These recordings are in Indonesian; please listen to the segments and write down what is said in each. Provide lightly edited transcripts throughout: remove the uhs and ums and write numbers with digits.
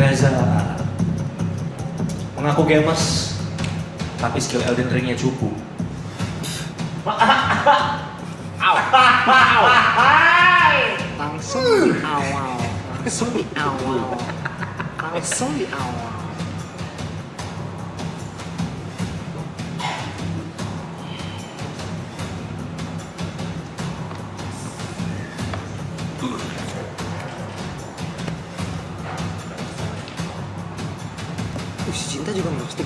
Reza mengaku gamers, tapi skill Elden Ring-nya cupu. Langsung di awal. Si Cinta juga ngasih.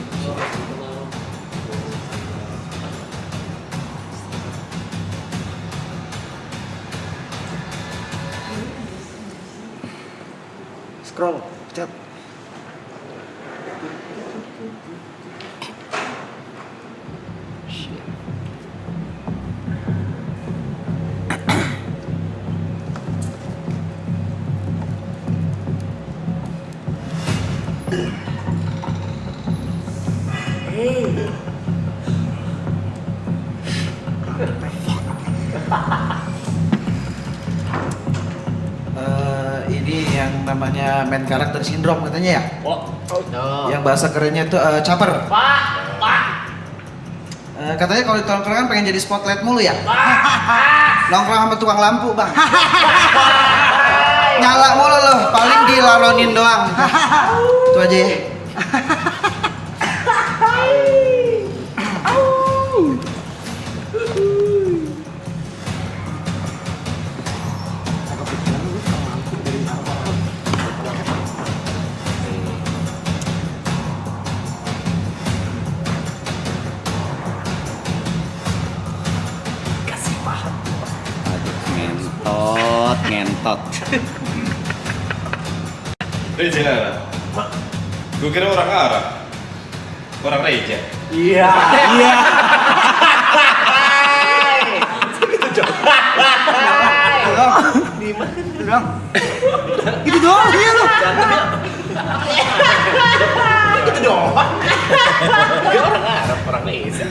Scroll, pencet. Ini yang namanya main karakter sindrom katanya ya? Oh. Yang bahasa kerennya itu caper. Katanya kalau di tongkrongan pengen jadi spotlight mulu ya? Nongkrong sama tukang lampu bang. Nyala mulu loh, paling dilaronin doang. Itu aja ya. Ngentot. Reja Arab? Gue kira orang Arab. Orang Reja. Iya. Itu doang dia lu. Itu doang. Dia orang Arab, orang Reza.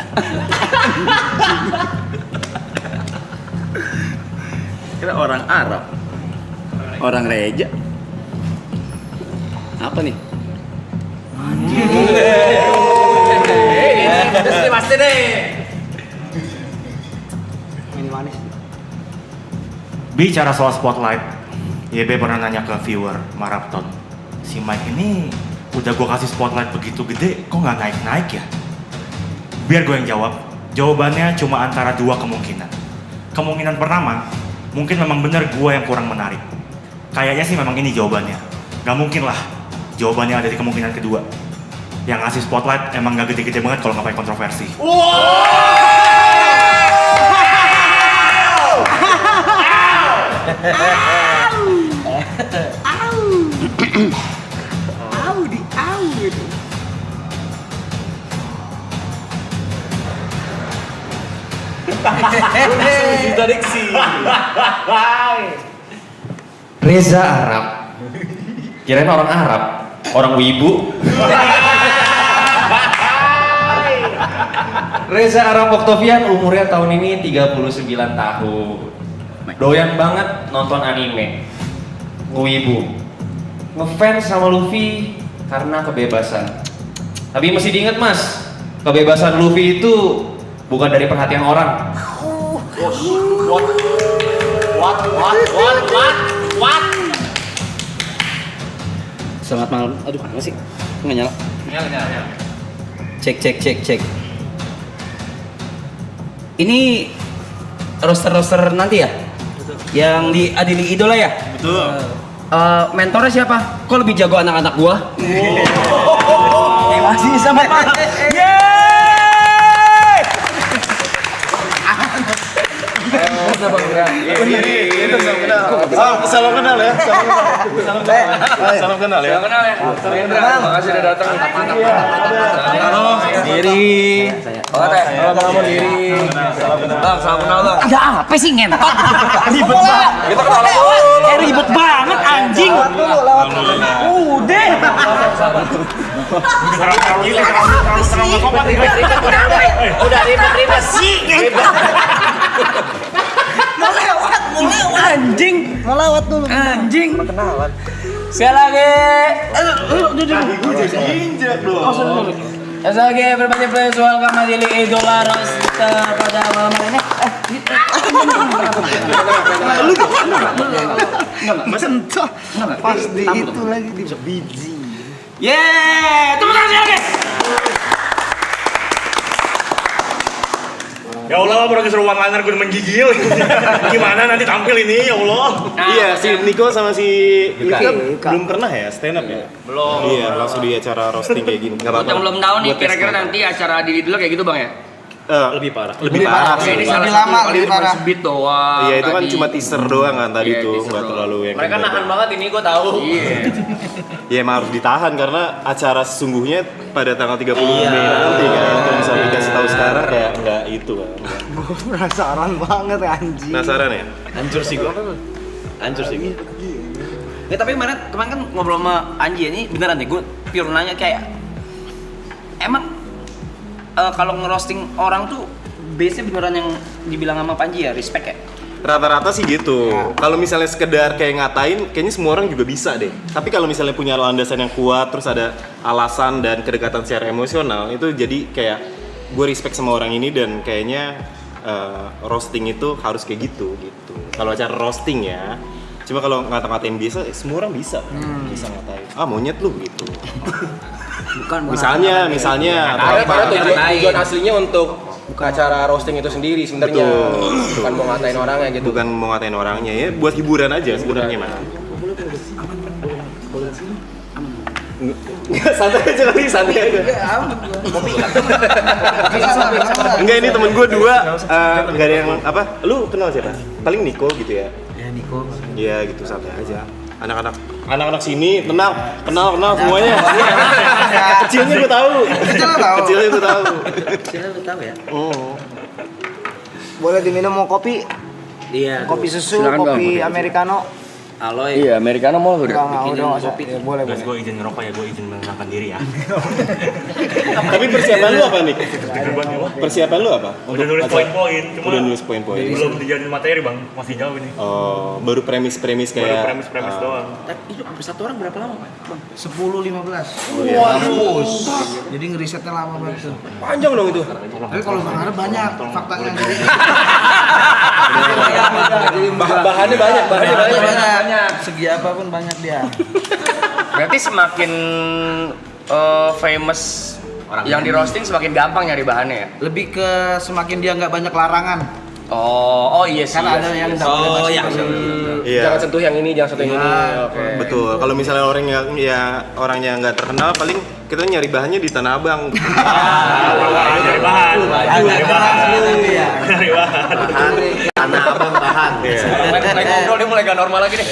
Kira orang Arab. Orang Reja. Apa nih? Pasti deh. Ini manis. Bicara soal spotlight, YB pernah nanya ke viewer Marathon, si Mike ini udah gue kasih spotlight begitu gede, kok nggak naik-naik ya? Biar gue yang jawab. Jawabannya cuma antara dua kemungkinan. Kemungkinan pertama, mungkin memang benar gue yang kurang menarik. Kayaknya sih memang ini jawabannya. Gak mungkin lah jawabannya ada di kemungkinan kedua. Yang ngasih spotlight emang gak gede-gede banget kalau nggak pakai kontroversi. Reza Arab. Kirain orang Arab, orang wibu. Reza Arab Octavian umurnya tahun ini 39 tahun. Doyan banget nonton anime. Wibu. Ngefans sama Luffy karena kebebasan. Tapi mesti diingat mas, kebebasan Luffy itu bukan dari perhatian orang. What? Selamat malam. Aduh, mana sih? Nggak nyala. Nyala. Cek. Ini roster nanti ya? Betul. Yang diadili idola ya? Betul. Mentornya siapa? Kok lebih jago anak-anak gua? Masih sama. Salam kenal ya. Salam kenal ya. Makasih udah datang. Halo. Diri. Salam diri. Bang, salam kenal bang. Ada apa sih ngentot? Ribet banget. Kita kenal dulu. Ribet banget anjing. Udah. Udah ribet sih. Mau lewat anjing. Mau lewat dulu. Anjing. Kenalan. Sekali lagi. Injak dong. Sekali lagi berbanyak visual kami di Idola Roster pada malam hari ini. Pasti itu lagi di biji. Yeay, tepuk tangan sekali lagi. Ya Allah, baru keseruan liner gue menggigil. Gimana nanti tampil ini, ya Allah. Iya, si Niko sama si Ika Ika. belum pernah ya stand up ya? Belum. Iya, langsung di acara roasting kayak gini. Enggak Buat yang belum tahu nih, Buat tes kira-kira nama. nanti acara di dulu kayak gitu bang ya? Lebih parah. Lebih parah. Oke, ini Lebih salah lama, satu lebih kali parah. sebit doang. Iya, itu kan tadi. cuma teaser doang kan tadi Iya, tuh, teaser nggak doang. terlalu yang Mereka kayak nahan gitu. banget ini gue tahu. Iya. Ya emang harus ditahan karena acara sesungguhnya pada tanggal 30 Mei nanti kan. Kalau misalnya dikasih tahu sekarang kayak enggak itu kan. Gue penasaran banget anjing. Penasaran ya? Hancur sih gue. Hancur sih gue. Ya tapi kemarin kan ngobrol sama Anji ini beneran deh, gue pure nanya kayak emang kalau ngerosting orang tuh base-nya beneran yang dibilang sama Panji ya, respect ya? Rata-rata sih gitu. Kalau misalnya sekedar kayak ngatain, kayaknya semua orang juga bisa deh. Tapi kalau misalnya punya landasan yang kuat, terus ada alasan dan kedekatan secara emosional, itu jadi kayak gue respect sama orang ini dan kayaknya roasting itu harus kayak gitu. Kalau acara roasting ya. Cuma kalau ngata-ngatain biasa, semua orang bisa. Bisa ngatain. Ah monyet lu gitu. Bukan Misalnya atau apa. Tujuan aslinya untuk acara roasting itu sendiri sebenarnya. Betul. Bukan mau ngatain orangnya gitu. Bukan mau ngatain orangnya ya, buat hiburan aja sebenarnya mah. Enggak, santai aja kali, santai aja. Enggak, ini temen gue dua, enggak ada yang apa? Lu kenal siapa? Paling Niko gitu ya? Ya Niko. Iya gitu, santai aja. Anak-anak sini kenal semuanya. Kecilnya gue tahu. Kecilnya gue tahu. Saya udah tahu ya. Oh. Boleh diminum mau kopi? Iya. Kopi susu, Silakan, kopi Bang. americano. Aloy. Iya, Americano mau Enggak, udah enggak usah. kopi. Ya, boleh, Guys, boleh. gue izin ngerokok ya, gue izin menenangkan diri ya. Tapi persiapan lu apa nih? Persiapan lu apa? Udah nulis poin-poin, cuma Udah nulis poin-poin. belum dijadiin materi bang, masih jauh ini. Oh, baru premis-premis Baru kayak premis-premis doang. Tapi itu sampai satu orang berapa lama bang? 10-15. Waduh. Jadi ngerisetnya lama banget tuh. Panjang dong itu. Tapi kalau Bang Arab banyak faktanya. Bahannya banyak. Segi apapun banyak dia. Berarti semakin famous yang di roasting semakin gampang nyari bahannya ya? Lebih ke semakin dia nggak banyak larangan. Oh iya sih. Karena ada yang nggak boleh Oh masuk iya. ke sini. Iya. Jangan sentuh yang ini, jangan sentuh yang ini. Oke. Betul. Kalau misalnya orangnya nggak terkenal, paling kita nyari bahannya di Tanah Abang. Dari bahan. Dari bahan. Dari bahan. Tanah Abang bahan. Iya. Mulai ngobrol dia mulai gak normal lagi nih.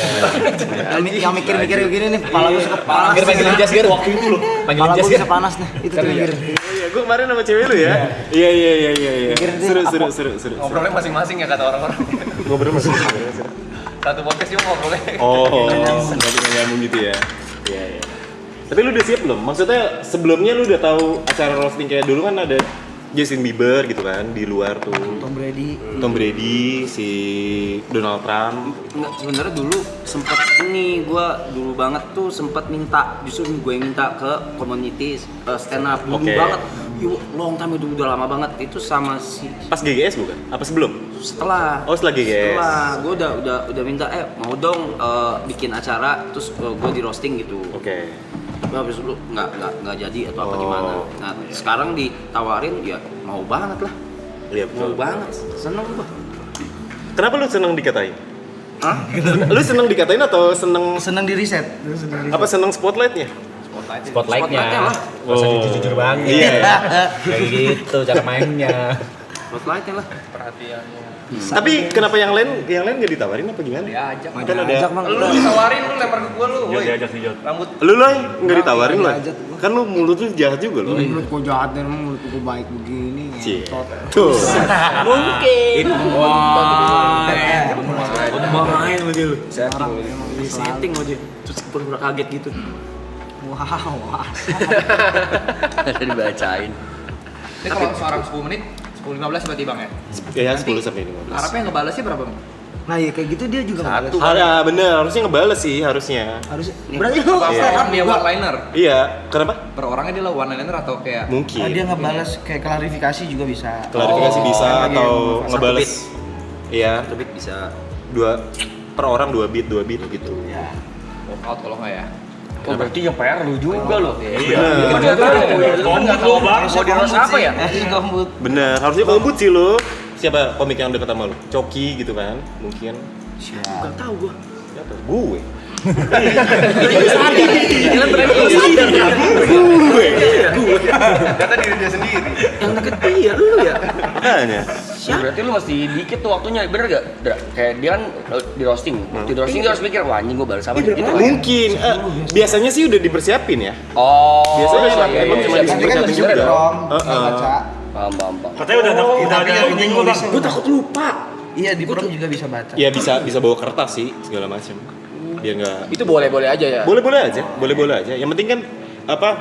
Yang mikir-mikir begini nih, kepala gue suka panas. Panggil jas Ger. Waktu itu loh. Panggil Kepala jas gue Ger. bisa panas nih. Itu tuh mikir. Iya, gue kemarin sama cewek lu ya. Iya. Seru. Ngobrolnya masing-masing ya kata orang-orang. Ngobrol masih. Satu podcast juga ngobrolnya. Oh, nggak nyambung gitu ya. Iya. Tapi lu udah siap belum? Maksudnya sebelumnya lu udah tahu acara roasting kayak dulu kan ada Justin Bieber gitu kan di luar tuh. Tom Brady, si Donald Trump. Enggak, sebenarnya dulu sempat ini gua dulu banget tuh sempat minta, justru gue yang minta ke community stand up dulu Oke. banget. Long time itu udah lama banget itu sama si Pas GGS bukan? Apa sebelum? setelah Oh, setelah GGS. setelah gue udah minta mau dong bikin acara terus gue di roasting gitu. Oke. Habis itu nggak jadi atau apa Oh. gimana. Nah sekarang ditawarin ya mau banget lah, Iya mau betul. banget, seneng gue. Kenapa lu seneng dikatain? Hah? Lu seneng dikatain atau seneng Seneng di riset. apa seneng spotlightnya? Spotlightnya lah. Gak usah jujur banget. Iya. Kayak gitu cara mainnya. Spotlightnya lah. Perhatiannya. Tapi kenapa yang lain nggak ditawarin apa gimana? Diajak. Kan ada. Lu ditawarin, lu lempar ke gua lu. Jod, woi. diajak sih Jod. Rambut Lu loh nggak ditawarin loh. Kan lu mulut lu jahat juga loh. Mulut kok jahat dan mulut kok baik begini. Cie. Tuh. Mungkin. Wah. Main aja lu. Orang Setting aja. Terus pura-pura kaget gitu. wow. Ada dibacain. Ini kalau seorang 10 menit, 10-15 berarti bang ya? Ya 10 sampai 15. Harapnya ngebalasnya berapa bang? Nah ya kayak gitu dia juga ngebales. Bener, harusnya ngebales sih harusnya. Harusnya. Berarti lu Apa stand up dia juga. one liner? Iya, kenapa? Per orangnya dia lah one liner atau kayak Mungkin. Dia ngebales kayak klarifikasi juga bisa. Klarifikasi bisa Lagi atau satu ngebales. Iya, Tapi bisa per orang 2 beat gitu. Ya. walkout kalau nggak ya? Oh berarti yang PR lu juga loh. Iya. Nggak tahu bang. Mau diros apa ya? Gambut. Bener, harusnya komput sih lo. Siapa komik yang dekat sama lo? Coki gitu kan? Mungkin. Gak tahu gua. Siapa? Gue. Kalian berani lu sadar ya? Kata diri dia sendiri. Yang deket dia lu ya. Makanya. Berarti lu masih dikit tuh waktunya, bener gak? Kayak dia kan di roasting. Di roasting dia harus mikir, wah anjing gua balas apa nih? Gitu kan? Mungkin. Biasanya sih udah dipersiapin ya. Oh. Biasanya iya, emang iya, cuma iya. Nanti kan dipersiapin bisa juga. dong. Heeh. Baca. Paham. Katanya udah Tapi yang penting gua, Bang. nulisnya. Gua takut lupa. Iya di prom juga bisa baca. Ya bisa bawa kertas sih segala macam. Biar nggak. Itu boleh-boleh aja ya. Boleh-boleh aja. Yang penting kan apa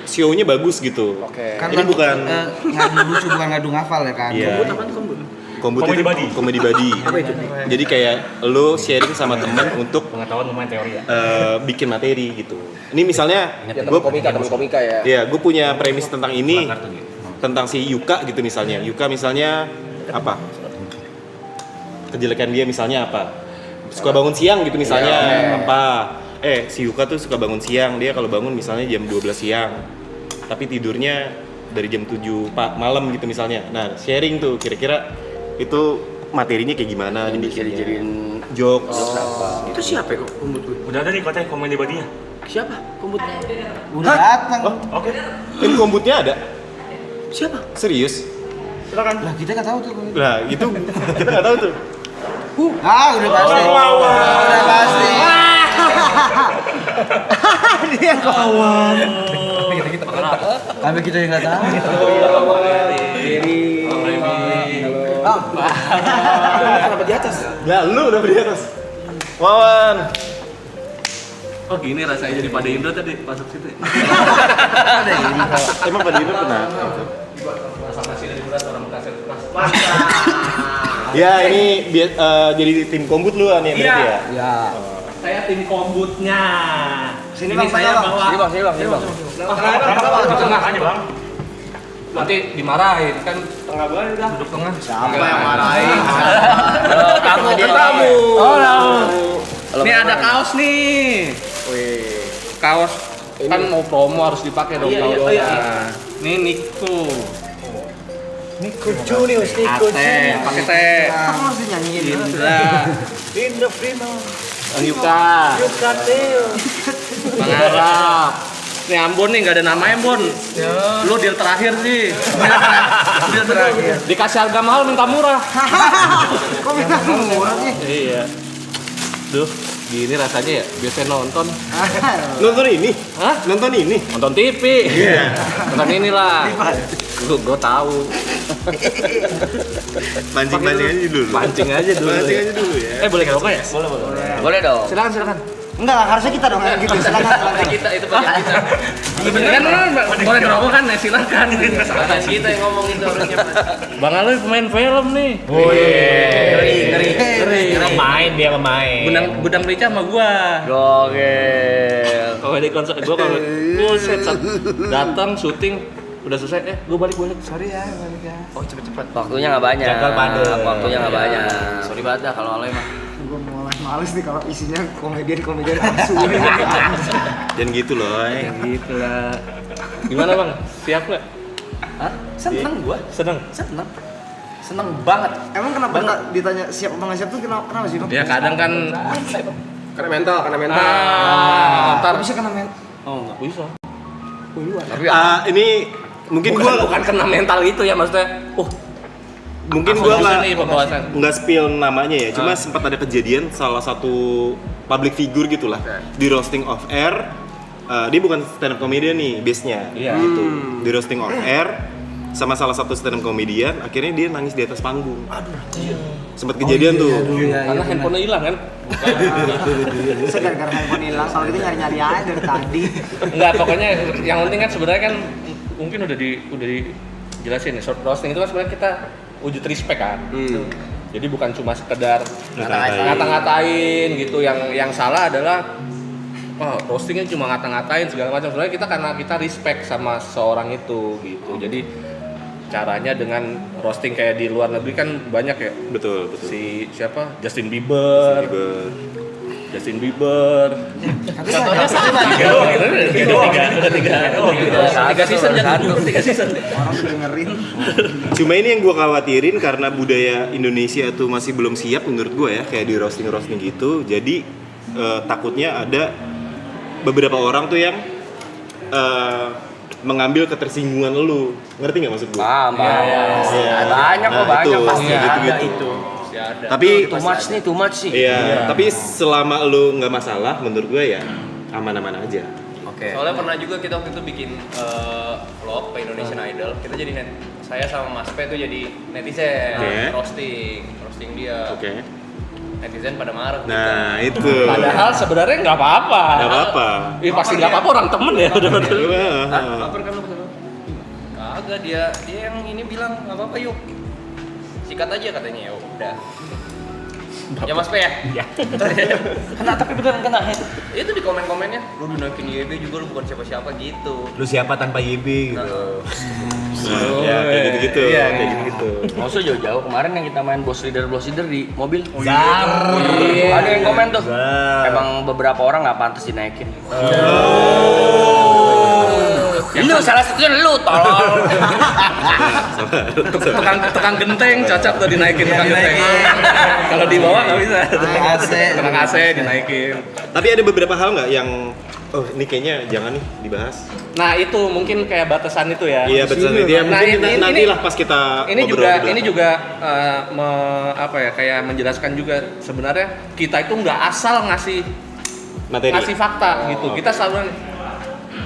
show-nya bagus gitu. Oke. Kan Ini bukan ngadu lucu bukan ngadu ngafal ya kan. Iya. Kombut apaan kombut? Kombut Comedy itu buddy. comedy buddy. Jadi kayak lo sharing sama temen untuk Pengetahuan lumayan teori ya. bikin materi gitu. Ini misalnya Ya gue teman komika ya. ya gue punya premis tentang ini Melanggar tuh dia. tentang si Yuka gitu misalnya. Yuka misalnya apa? Kejelekan dia misalnya apa? Suka bangun siang gitu misalnya apa? Si Yuka tuh suka bangun siang. Dia kalau bangun misalnya jam 12 siang. Tapi tidurnya dari jam 7 malam gitu misalnya. Nah, sharing tuh kira-kira itu materinya kayak gimana Bisa dibikinnya. dijadiin Jokes. Itu siapa ya kok kombut? Udah ada nih katanya komedi badinya. Siapa kombut? Udah datang. Oke. Ini kombutnya ada? Siapa? Serius? Silakan. Lah kita nggak tahu tuh. Nah, itu kita nggak tahu tuh. Udah pasti. Udah pasti. Dia kawan. Tapi kita yang nggak tahu. Kenapa di atas? Ya, lu udah di atas. Wawan. Oh gini rasanya jadi pada Indro tadi masuk situ. Emang pada itu pernah? Ya, ini jadi tim kombut lu nih berarti ya? Ya. Saya tim kombutnya. Sini, Ini Bang, saya Bang. bawa Sini bang. di tengah aja bang. nanti dimarahin kan tengah banget dah duduk tengah. Siapa yang marahin? Tamu Dia tamu. Ini ada kaos nih. Kaos kan mau promo harus dipakai dong kaosnya. Ini Niko. Niko Junius, Niko Teh, pakai teh. Kamu harus dinyanyiin. Nah, Vino, Vino. Bang Yuka. Yuka Teo. Bang Arab. Nih Ambon nih nggak ada namanya Ambon. Lu deal terakhir sih. Deal terakhir. Dikasih harga mahal minta murah. Kok minta murah sih? Iya. Duh, gini rasanya ya. Biasanya nonton. Nonton ini? Hah? Nonton ini? Nonton TV. Iya. Nonton inilah. Gue tahu. Mancing-mancing aja dulu. Pancing aja dulu. Mancing aja dulu ya. Boleh ngerokok ya? Boleh dong. Silakan. Enggak, harusnya kita dong yang gitu. Silakan. Kita itu bagian kita. Kan boleh ngerokok kan? Ya silakan. Kata kita yang ngomong itu harusnya. Bang Aloy pemain film nih. Ngeri. Main dia pemain. Gudang merica sama gua. Gokil. Kalau di konser gua kalau buset datang syuting udah selesai gua balik. Sorry ya, balik ya. Oh cepet-cepet. Waktunya nggak banyak. Jadwal padat. Waktunya nggak banyak. Sorry banget dah kalau Aloy mah. Gue mulai males nih kalau isinya komedian asu. Dan gitu loh. Gitu lah. Gimana bang? Siap nggak? Hah? Seneng gua. Seneng. Seneng banget. Emang kenapa nggak ditanya siap apa nggak siap tuh kenapa sih, Bang? Ya kadang kan. Karena mental. Ntar Bisa kena men. Oh nggak bisa. Tapi Ini mungkin Bukan kena mental itu ya maksudnya. mungkin Langsung gua bisa nggak nih pembahasan. nggak spill namanya ya. Cuma sempat ada kejadian salah satu public figure gitulah di roasting off air. Dia bukan stand up comedian nih base-nya. Iya. Gitu. Di roasting off air sama salah satu stand up comedian, akhirnya dia nangis di atas panggung. Sempat kejadian tuh. Karena handphonenya hilang kan? Saya gara-gara handphone hilang, soalnya kita nyari-nyari aja dari tadi. Enggak, pokoknya yang penting kan sebenarnya kan mungkin udah dijelasin nih. Roasting itu kan sebenarnya kita wujud respect kan. Jadi bukan cuma sekedar Ngata-ngatain. ngata-ngatain gitu. Yang salah adalah roastingnya cuma ngata-ngatain segala macam. Sebenarnya kita karena kita respect sama seorang itu gitu. Jadi caranya dengan roasting kayak di luar negeri kan banyak ya. Betul. Si siapa? Justin Bieber. Contohnya sama. Tiga season. Orang tuh dengerin. Cuma ini yang gue khawatirin karena budaya Indonesia tuh masih belum siap menurut gue ya, kayak di roasting gitu. Jadi takutnya ada beberapa orang tuh yang mengambil ketersinggungan lu, ngerti nggak maksud gue? Paham. Iya. Banyak kok, Nah, banyak itu, pasti gitu, ada gitu. itu. Tapi Too much sih. iya, tapi selama lu nggak masalah, menurut gue ya aman-aman aja. Oke. Soalnya pernah juga kita waktu itu bikin vlog ke Indonesian Idol. Kita jadi saya sama Mas P tuh jadi netizen, Oke. roasting dia. Oke. Netizen pada marah. Nah itu. Padahal sebenarnya nggak apa-apa. Nggak apa-apa. Pasti nggak apa-apa, orang temen ya udah. Baper kan lu kesana? Kagak, dia yang ini bilang nggak apa-apa yuk. Sikat aja katanya, ya udah. Ya Mas P ya? Ya. Kena, tapi beneran kena. Itu di komen-komennya, lu dinaikin YB juga, lu bukan siapa-siapa gitu. Lu siapa tanpa YB gitu. Ya kayak gitu-gitu. Iya, Kayak gitu-gitu. Nggak usah jauh-jauh, kemarin yang kita main boss leader di mobil. Zar. Ada yang komen tuh. Zar. Emang beberapa orang nggak pantas dinaikin. Lu salah satunya lu, tolol. Tekan genteng cocok tuh dinaikin tekan genteng. Kalau di bawah nggak bisa. Tekan AC dinaikin. Tapi ada beberapa hal nggak yang ini kayaknya jangan nih dibahas. Nah itu mungkin kayak batasan itu ya. Iya betul itu ya. Nah, Mungkin ini- nantilah pas kita ini ngobrol juga di ini belakang. juga apa ya, kayak menjelaskan juga sebenarnya kita itu nggak asal ngasih materi. fakta gitu. Kita selalu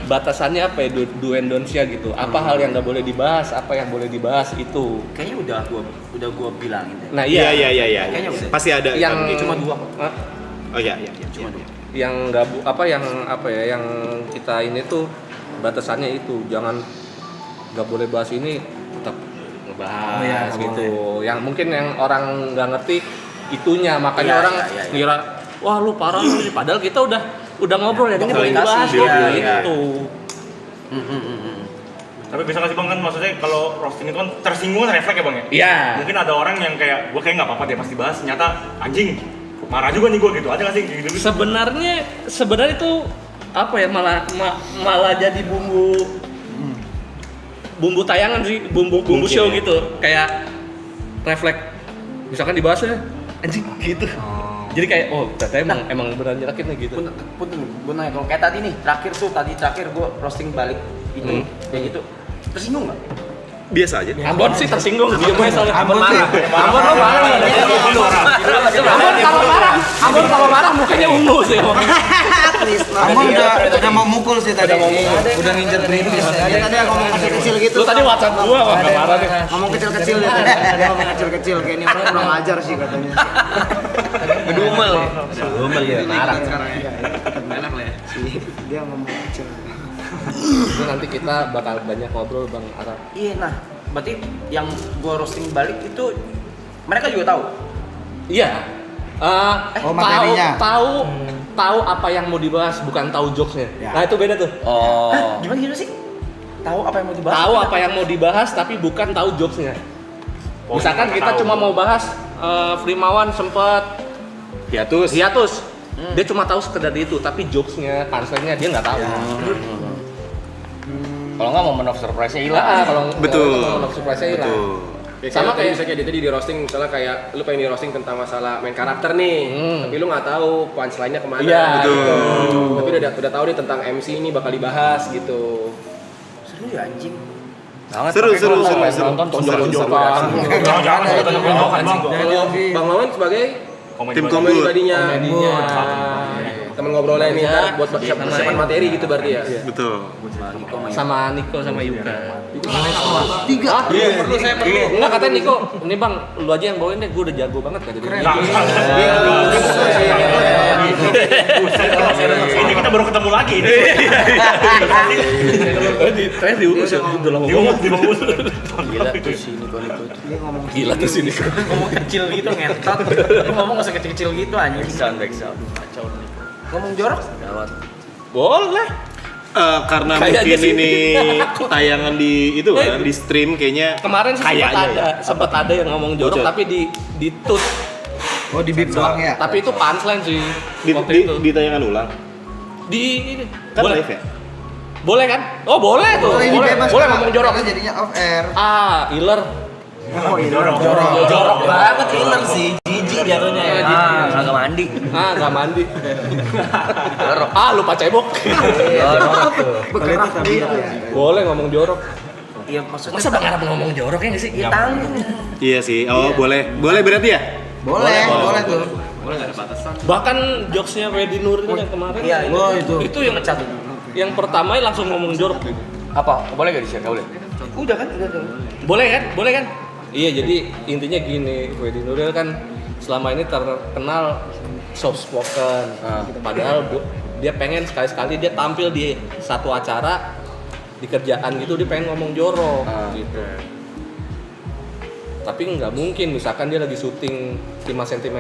batasannya apa ya, do and don't-nya gitu. Apa hal yang nggak boleh dibahas, apa yang boleh dibahas itu. Kayaknya udah gua bilangin deh. Nah Iya iya, iya. Kayaknya udah. Pasti ada yang kan, cuma dua. Hah? Oh iya. Cuma dua. Yang nggak yang kita ini tuh batasannya itu jangan nggak boleh bahas ini, tetap ngebahas gitu. Yang mungkin yang orang nggak ngerti itunya, makanya Iya, orang iya. ngira wah lu parah lu, padahal kita udah ngobrol ya, ini boleh komunikasi, dibahas iya, kok iya. gitu. Tapi bisa kasih bang kan maksudnya kalau roasting itu kan tersinggung kan refleks ya bang ya? Iya. Mungkin ada orang yang kayak gue kayak nggak apa-apa dia pasti bahas, ternyata anjing marah juga nih gue gitu. Ada nggak sih gitu? Sebenarnya itu apa ya, malah jadi bumbu tayangan sih, bumbu Mungkin show ya. gitu, kayak refleks misalkan dibahasnya anjing gitu. Jadi kayak ternyata emang beneran nyerakin nih gitu. Punten, gue nanya kalau kayak tadi nih, terakhir gue roasting balik itu kayak gitu. Tersinggung nggak? Biasa aja. Ambon sih tersinggung, dia soalnya Ambon marah. Ambon lo marah. Ambon kalau marah mukanya ungu sih. Kamu udah mau mukul sih tadi. Udah ngincer pripis. Tadi ngomong kecil-kecil gitu. Lu tadi WhatsApp gua apa enggak marah deh. Ngomong kecil-kecil ya. Tadi ngomong kecil-kecil kayak ini orang kurang ajar sih katanya. Gedumel. Ngomel ya, marah. Enak lah ya. Dia ngomong kecil. Itu nanti kita bakal banyak ngobrol Bang Ara. Iya, nah berarti yang gue roasting balik itu mereka juga tahu. Iya. materinya. Tahu apa yang mau dibahas, bukan tahu jokesnya. Ya. Nah itu beda tuh. Oh. Gimana sih? Tahu apa yang mau dibahas? Tahu apa yang mau dibahas tapi bukan tahu jokesnya. Misalkan kita cuma mau bahas Frimawan sempet Hiatus. Dia cuma tahu sekedar itu, tapi jokesnya, punchline-nya dia nggak tahu. Kalau nggak momen of surprise-nya hilang. Kalau Betul. kalau surprise-nya hilang. Betul. Ya, Sama kayak kayak misalnya dia tadi di roasting, misalnya kayak lu pengen di roasting tentang masalah main karakter nih, tapi lu nggak tahu punchline-nya kemana. Iya, gitu. betul. Tapi udah tahu nih tentang MC ini bakal dibahas gitu. Seru ya anjing. Seru. nonton tonjok-tonjokan. Bang Mawan sebagai Tim komedi Kombut. tadinya, temen ngobrolnya nih ntar buat Iya. persiapan materi gitu berarti ya. Betul. Sama Niko sama Yuka. Tiga. Perlu saya perlu. Enggak, katanya Niko, ini Bang, lu aja yang bawain deh, gue udah jago banget kata dia. Ini kita kita baru ketemu lagi. Saya diurus ya, udah lama Diurus. Gila tuh si Niko itu. Gila tuh sini. Ngomong kecil gitu ngentot. Lu ngomong nggak usah kecil-kecil gitu anjing. Backsound. Kacau nih. Ngomong jorok? Gawat. Boleh. Karena Kayaknya mungkin sih. ini tayangan di itu kan di stream kayaknya Kemarin sih sempat ada yang ngomong jorok tapi di tut. Oh di bip doang ya? Tapi itu punchline sih di, waktu di, itu. di tayangan ulang Di ini. kan Boleh. live ya. Boleh kan? Oh, boleh tuh. Oh, ini boleh. bebas, Boleh Pak. ngomong jorok. Karena jadinya off air. Iler. Oh iya. Jorok banget killer sih. Jijik jatuhnya ya. Kagak mandi. Enggak mandi. Lupa cebok. Jorok tuh. Bekerah tapi ya. Boleh ngomong jorok. Iya maksudnya. Masa Bang Arab ngomong jorok ya nggak sih? Iya tanggung. Iya sih. Oh boleh berarti ya. Boleh tuh. Bahkan jokesnya Wedi Nuril yang kemarin. Iya, Oh itu. Itu yang ngechat. Yang pertama langsung ngomong jorok. Apa? Boleh gak di-share? Gak boleh? Udah kan? Boleh kan? Boleh kan? Iya, jadi intinya gini, Wedi Nuril kan selama ini terkenal soft spoken. Padahal dia pengen sekali-sekali dia tampil di satu acara di kerjaan gitu, dia pengen ngomong jorok gitu. Tapi nggak mungkin, misalkan dia lagi syuting 5 cm,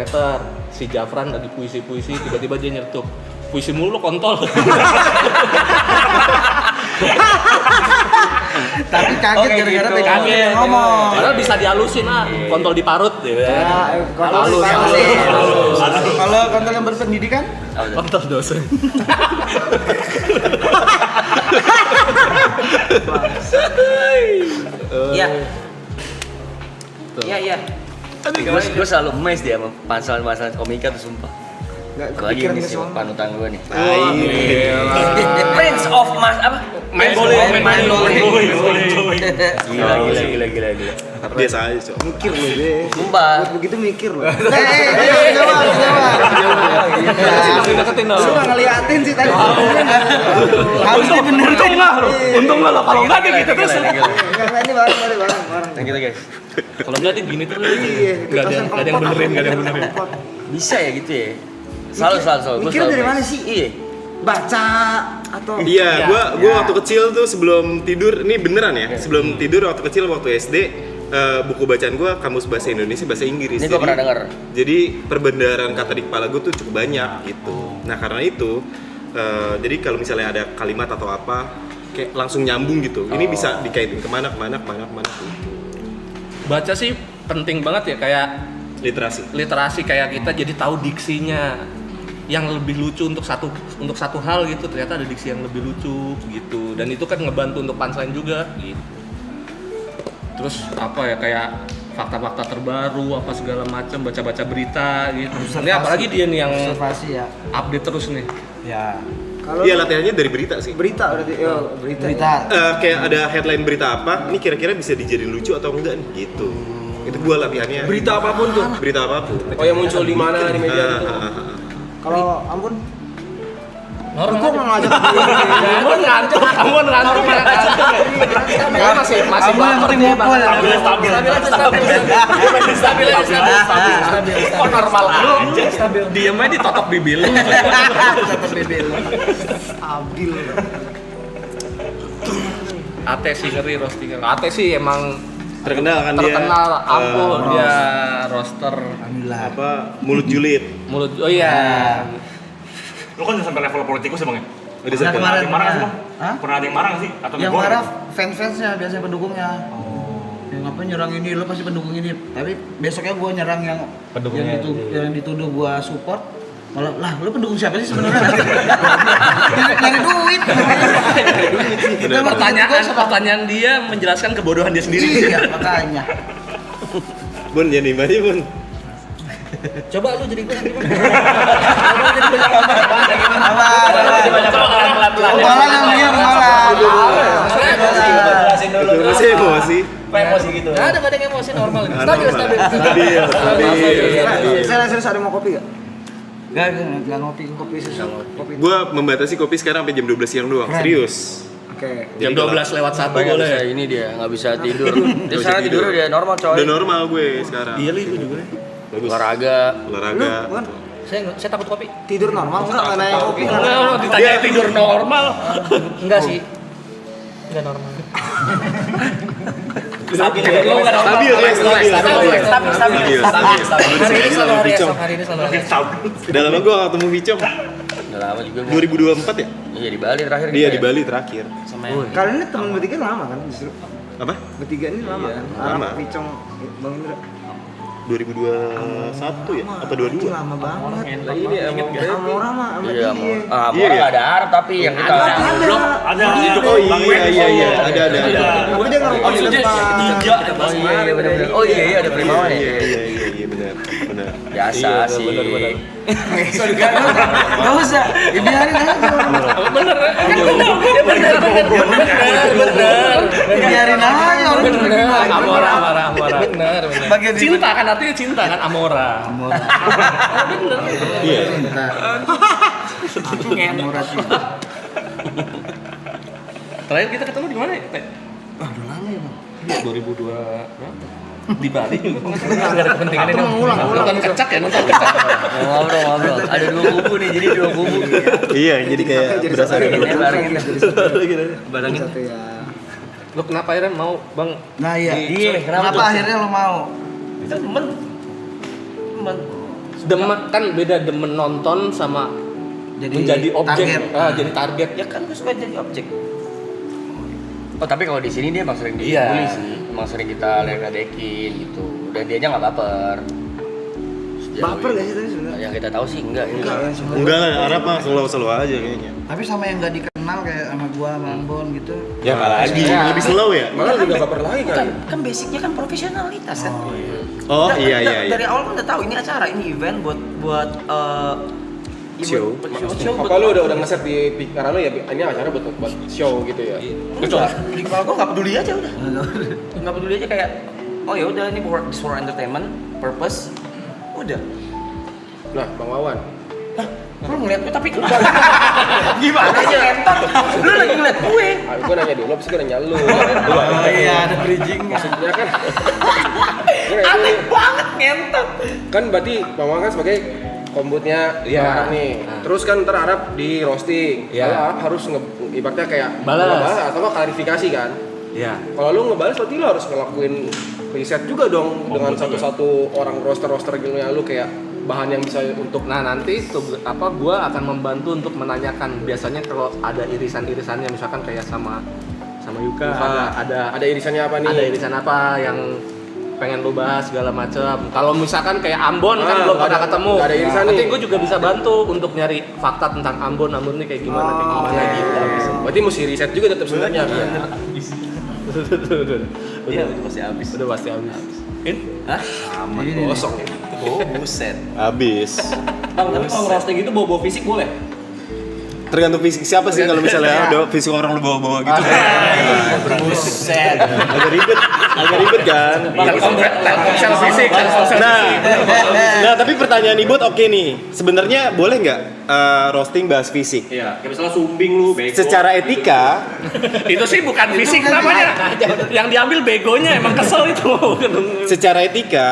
si Jafran lagi puisi-puisi, tiba-tiba dia nyertup puisi mulu lo kontol. Tapi kaget gara-gara pegang Kaget. ngomong. Padahal bisa dihalusin kontol di parut gitu ya. Halus. Kalau kantor yang berpendidikan? Kontol dosen. Iya. Iya. Gue selalu emes dia sama pansel-pansel komika tuh sumpah. Enggak Lagi kepikiran ini ke sih sono. panutan gue nih. Prince of Mas apa? Main bowling. Gila. Biasa aja Cok. Mikir lu deh. Sumpah. Buat begitu mikir lu. Jawab. Deketin dong. Lu nggak ngeliatin sih tadi. Harusnya bener. Untung nggak lo, kalau nggak dia gitu terus. Karena ini bareng. Nah gitu guys. Kalau nggak dia gini terus. Iya, Nggak ada yang benerin. Bisa ya gitu ya? Selalu. Gua Mikir selalu dari emes. mana sih? Iya. Baca atau Iya, gua Ya. waktu kecil tuh sebelum tidur, ini beneran ya. Sebelum tidur waktu kecil waktu SD, buku bacaan gua kamus bahasa Indonesia bahasa Inggris. Ini gua pernah denger. Jadi perbendaharaan kata di kepala gua tuh cukup banyak gitu. Nah karena itu, jadi kalau misalnya ada kalimat atau apa, kayak langsung nyambung gitu. Ini bisa dikaitin kemana gitu. Baca sih penting banget ya, kayak Literasi. kayak kita jadi tahu diksinya yang lebih lucu untuk satu hal gitu, ternyata ada diksi yang lebih lucu gitu, dan itu kan ngebantu untuk punchline juga gitu. Terus apa ya, kayak fakta-fakta terbaru apa segala macam, baca-baca berita gitu. Ini apalagi dia nih yang observasi ya. update terus nih. Ya. Kalau Iya latihannya dari berita sih. berita berarti berita. Kayak ada headline berita apa, ini kira-kira bisa dijadiin lucu atau enggak nih gitu. Itu gua latihannya. Berita apapun tuh. Berita apapun. Oh yang muncul di mana di media itu. Kalau ampun Normal. Kok ngajak Kamu ngantuk ya. Kamu masih Kamu yang penting ngumpul. stabil. Kok normal aja? Diam aja ditotok bibir lu. Tetap bebel. Abil. Ate sih ngeri roasting. Ate sih emang Terkenal kan dia. ampun dia roaster Alhamdulillah. Apa mulut julid. mulut. Oh iya. Lu kan udah sampai level politikus ya bang ya? Udah Nah, sampai Pernah ada yang marah nggak sih bang? Hah? Pernah ada yang marah nggak sih? Atau Yang negor marah gitu? fans-fansnya biasanya pendukungnya. Yang ngapain nyerang ini, lo pasti pendukung ini. Tapi besoknya gue nyerang yang yang dituduh gue support. Malah lah, lu pendukung siapa sih sebenarnya? Nyari duit. Itu Pertanyaan dia menjelaskan kebodohan dia sendiri. Iya, makanya. Bun jadi mana Bun? Coba lu jadi gue. Kemalan yang dia kemalan. Itu masih emosi. Emosi gitu. Nggak ada yang emosi normal. Stabil. Serius ada mau kopi gak? Gak ngopi susu. Kopi. Gua membatasi kopi sekarang sampai jam 12 siang doang. Keren. Serius. Oke. Jam 12 lewat 1 boleh. Ini dia nggak bisa tidur. Dia sekarang tidur dia normal coy. Udah normal gue sekarang. Iya lu juga. Bagus. Olahraga. Lu, Olahraga. Bun? Saya takut kopi. Tidur normal enggak nanya kopi? Ditanya tidur normal. Enggak sih. Enggak normal. Stabil. Hari ini selalu hari esok, hari ini selalu hari esok. Udah lama gue gak ketemu Vicom. Udah lama juga. 2024 ya? Iya di Bali terakhir. Dia di Bali terakhir. Sama yang Kalian ini teman bertiga lama kan justru? Apa? Bertiga ini lama kan? lama. Picong, Bang Indra. 2021 ya? Apa 22? Lama banget. Ini emang Amora mah sama Iya, dia. Amora Iya. nggak ada Arab tapi yang kita Ada. Oh iya, ada. Tapi dia ngerokok di depan. Oh iya ada Primawan ya. Iya, benar. Biasa sih. Gak usah, biarin aja. Bener. Biarin aja orang terima. Amora. Bener. Bagian di- Cinta kan artinya cinta kan Amora. Iya. Amora sih. Terakhir kita ketemu di mana ya, Teh? Udah lama ya, Bang. Iya, 2002 berapa? Di Bali juga. Enggak ada kepentingan ini. Nonton kecak ya, nonton kecak. Ngobrol. Ada dua kubu nih, jadi dua kubu. Iya, jadi kayak berasa ada Ini barengin. Barengin. Satu ya. Lo kenapa akhirnya mau, Bang? Nah iya. Iya, kenapa Kenapa tuh? akhirnya lo mau? Itu demen. Demen kan beda demen nonton sama Jadi menjadi objek. target. Jadi target. Ya kan gue suka jadi objek. Oh tapi kalau di sini dia emang sering Iya. dibully sih, emang sering kita ledekin gitu. Dan dia aja nggak baper. Sejauh Baper ini. gak sih tadi sebenarnya? Yang kita tahu sih enggak. Enggak ya sebenarnya. Enggak lah, Arab mah slow aja kayaknya. Tapi sama yang gak dikenal kayak sama gua, sama Ambon gitu. Ya apalagi, lebih slow ya? malah juga baper lagi Bukan, kan. kan basicnya kan profesionalitas kan. Oh Udah- iya. Dari awal kan udah tahu ini acara, ini event buat Show. show Apa lu udah nge-set di pikiran lu ya ini acara buat show gitu ya? Di kepala gue nggak peduli aja udah. Nggak peduli aja kayak oh ya udah ini for entertainment purpose udah. Nah, Bang Wawan, Lu ngeliat gue tapi gimana aja entot? Lu lagi ngeliat gue. gue nanya dulu, abis gue nanya lu. Oh iya, ada bridging. Maksudnya kan, Aneh banget ngentot. kan berarti Bang Wawan kan sebagai kombutnya Iya. Arab nih. Terus kan ntar Arab di roasting. Iya. Kalau Arab harus ibaratnya kayak Balas. ngebalas atau nggak klarifikasi kan. Iya. Kalau lu ngebalas berarti lu harus ngelakuin riset juga dong dengan satu-satu orang roaster gitu yang lu kayak bahan yang bisa untuk Nah nanti gua akan membantu untuk menanyakan biasanya kalau ada irisan-irisannya misalkan kayak sama Yuka ada irisannya apa nih? ada irisan apa yang pengen lu bahas segala macam. Kalau misalkan kayak Ambon kan Ah, belum nggak pernah ada- ketemu. nggak ada irisan Nanti nih. gue juga bisa bantu untuk nyari fakta tentang Ambon nih kayak gimana gitu. Berarti mesti riset juga tetap sebenarnya kan. Iya udah pasti habis. Udah pasti habis. Hah? Kosong ya. Oh buset. Habis. Bang tapi kalau roasting itu bawa fisik boleh? Tergantung fisik siapa sih kalau misalnya ada fisik orang lu bawa-bawa gitu. Buset. Agak ribet kan. Telkomsel fisik, Nah, tapi pertanyaan Ibut oke nih. Sebenarnya boleh nggak roasting bahas fisik? Iya, kayak misalnya sumbing lu, bego. Secara etika, itu sih bukan fisik namanya. Yang diambil begonya emang kesel itu. secara etika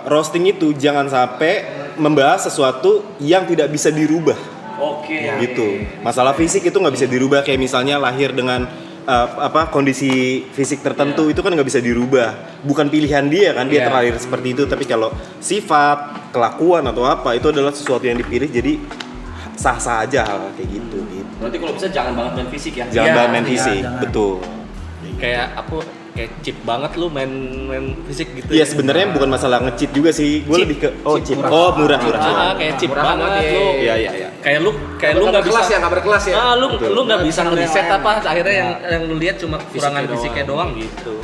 roasting itu jangan sampai membahas sesuatu yang tidak bisa dirubah. Oke. Gitu. Masalah fisik itu nggak bisa dirubah, kayak misalnya lahir dengan kondisi fisik tertentu itu kan nggak bisa dirubah. Bukan pilihan dia kan, dia terlahir seperti itu. Tapi kalau sifat, kelakuan atau apa itu adalah sesuatu yang dipilih, jadi sah-sah aja hal kayak gitu. Berarti kalau bisa jangan banget main fisik ya. Jangan Iya, bahas main fisik, betul. Kayak cheap banget lu main fisik gitu. Iya sebenarnya bukan masalah nge-cheat juga sih. Gue lebih ke cheap. Murah. Kayak cheap banget lu. Iya. Kayak lu nggak bisa berkelas ya, nggak berkelas ya. lu nggak bisa ngeriset apa akhirnya yang lu lihat cuma kurangan fisiknya doang gitu.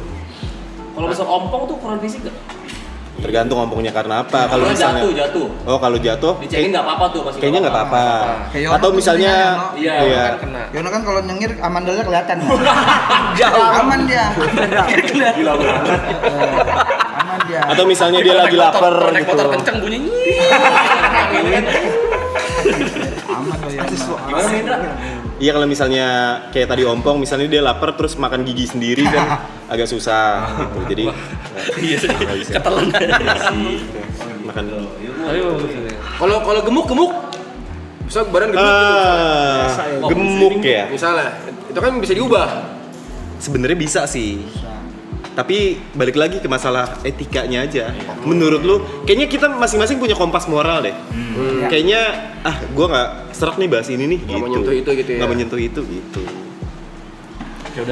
Kalau misal ompong tuh kurang fisik gak? Tergantung ompongnya karena apa. Kalau misalnya jatuh. Oh, kalau jatuh Dicekin nggak apa-apa tuh masih. kayaknya nggak apa-apa. Kayak Yono Atau tuh misalnya mendingan, Iya. iya. Kan kena. Yono kan kalau nyengir amandalnya kelihatan. Aman dia. Gila banget. Aman dia. Atau misalnya dia lagi lapar Naik gitu. motor kenceng bunyi. Aman loh ya. Gimana Indra? Iya kalau misalnya kayak tadi ompong, misalnya dia lapar terus makan gigi sendiri kan agak susah gitu. Jadi Iya sih. nggak bisa. Ketelan. Makan Ayo. Kalau gemuk, bisa badan gemuk gitu. Gemuk ya. Misalnya, itu kan bisa diubah. Sebenarnya bisa sih. Tapi balik lagi ke masalah etikanya aja. Menurut lu, kayaknya kita masing-masing punya kompas moral deh. Kayaknya gua nggak serak nih bahas ini nih. Nggak mau nyentuh itu gitu ya. Nggak menyentuh itu gitu. Ya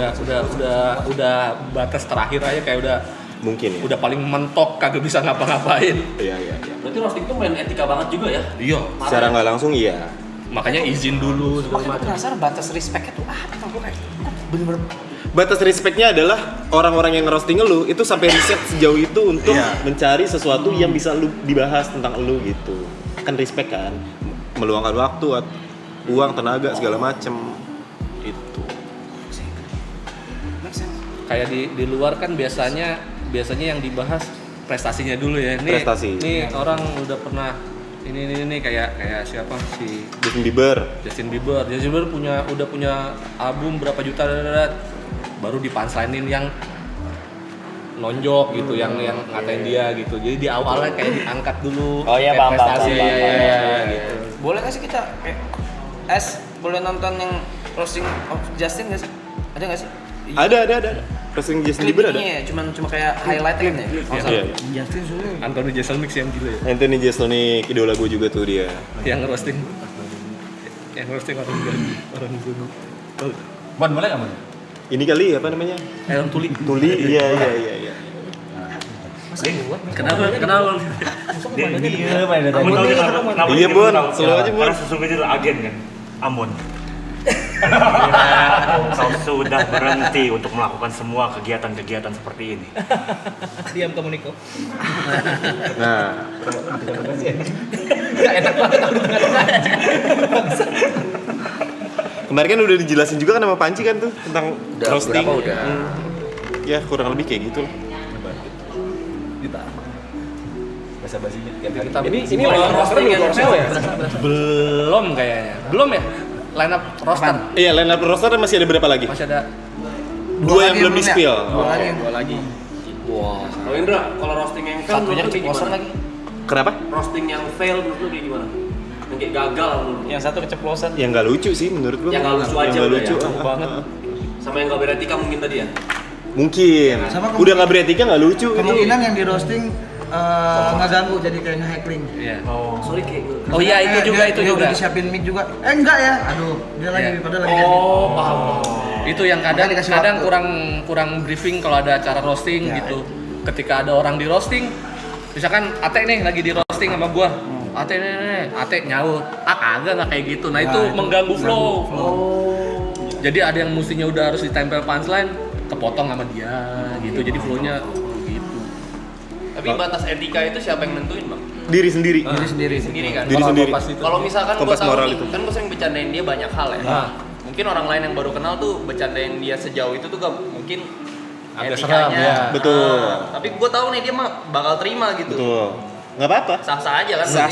udah batas terakhir aja kayak Mungkin ya. udah paling mentok kagak bisa ngapa-ngapain. Iya. Berarti roasting tuh main etika banget juga ya? Iya. Secara nggak langsung iya. Makanya izin dulu segala Makanya macam. penasaran batas respect-nya tuh apa? Gue kayak bener-bener Batas respectnya adalah orang-orang yang ngerosting lu itu sampai riset sejauh itu untuk mencari sesuatu yang bisa lu dibahas tentang lu gitu. Kan respect kan, meluangkan waktu, uang, tenaga segala macem itu. Kayak di luar kan biasanya yang dibahas prestasinya dulu ya. Prestasi. Nih orang udah pernah ini kayak siapa si Justin Bieber. Justin Bieber udah punya album berapa juta baru di punchline-in yang nonjok gitu, yang ngatain dia gitu. Jadi di awalnya kayak diangkat dulu. Oh iya, kayak paham, prestasi paham. gitu. Boleh nggak sih kita boleh nonton yang roasting of Justin nggak sih? Ada nggak sih? Ada. Roasting Justin Bieber ada. Klipnya ya, cuma kayak highlight kan ya? Iya. Justin sudah. Anthony Jeselnik yang gila ya. Anthony Jeselnik, idola gue juga tuh dia. Yang roasting orang gunung. Bon, boleh nggak, Bon? Ini kali apa namanya? Orang tuli. Tuli. Iya. Kenapa? Iya, Bon. Selalu aja, Bon. Karena sesungguhnya itu agen kan, Ambon. Kau sudah berhenti untuk melakukan semua kegiatan-kegiatan seperti ini. Diam kamu Niko. Nah, kemarin kan udah dijelasin juga kan sama Panci kan tuh tentang roasting. Ya kurang lebih kayak gitu lah. Ini roaster belum keluar semua ya? Belum kayaknya. Belum ya? Line up roster. Iya, line up roster masih ada berapa lagi? Masih ada Dua yang belum di spill. Dua lagi. Wah. Kalau Indra, kalau roasting yang fail Satunya menurut lu keceplosan gimana? lagi. Kenapa? Roasting yang fail menurut lu kayak gimana? Yang kayak gagal menurut lu? Yang satu keceplosan. Yang nggak lucu sih menurut gua. Yang nggak lucu aja nggak udah lucu. ya. banget. Sama yang nggak beretika mungkin tadi ya? Mungkin. Sama Udah nggak beretika nggak lucu. Kemungkinan yang di roasting ngeganggu jadi kayak nge-hackling. Iya. Sorry kayak Oh iya itu juga. Dia udah disiapin mic juga. Enggak ya. Aduh, dia lagi Iya. padahal lagi. Paham. Itu yang kadang Makanya dikasih kadang waktu. kurang briefing kalau ada acara roasting Ya, gitu. Ketika ada orang di roasting, misalkan Ate nih lagi di roasting sama gua. Ate nyaut. Kagak nggak kayak gitu. Nah, itu mengganggu flow. Jadi ada yang mestinya udah harus ditempel punchline, kepotong sama dia gitu. Jadi flow-nya gitu. Tapi batas etika itu siapa yang nentuin, Bang? Diri sendiri. Diri sendiri kan. Diri sendiri. Kalau misalkan gua Kompas tahu moral nih, itu. kan gua sering bercandain dia banyak hal ya. Mungkin orang lain yang baru kenal tuh bercandain dia sejauh itu tuh gak mungkin Agak etikanya. seram, ya. Betul. Tapi gua tahu nih dia mah bakal terima gitu. Betul. Nggak apa-apa. Sah-sah aja kan.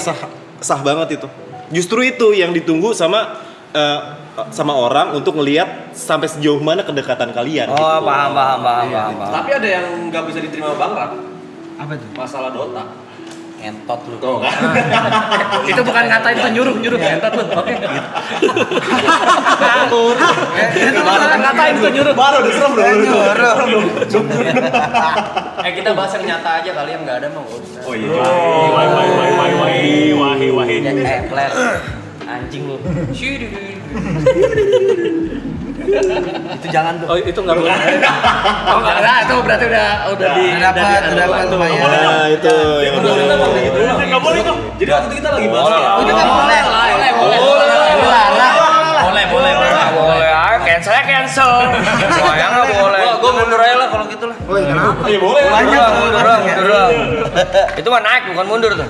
Sah banget itu. Justru itu yang ditunggu sama orang untuk ngelihat sampai sejauh mana kedekatan kalian. Oh, gitu. paham. Tapi ada yang nggak bisa diterima Bang Rat. Apa tuh? Masalah Dota. Entot lu. Tuh kan. Itu bukan ngatain, itu nyuruh entar lu. Oke. Bukan ngatain, itu nyuruh. Baru udah serem dong. Kita bahas yang nyata aja kali yang nggak ada mah nggak usah. Oh iya. Wahi. Flair. Anjing lu. Itu jangan tuh. Oh, itu enggak boleh. Oh, enggak. Nah, itu berarti udah di Udah dapat lumayan. Nah, itu yang Nggak boleh tuh. Jadi waktu itu kita lagi bahas ya. Itu kan boleh. Boleh. Cancel. Saya nggak boleh. Gua mundur aja lah kalau gitu lah. Oh, kenapa? Iya boleh. Mundur. Itu mah naik bukan mundur tuh.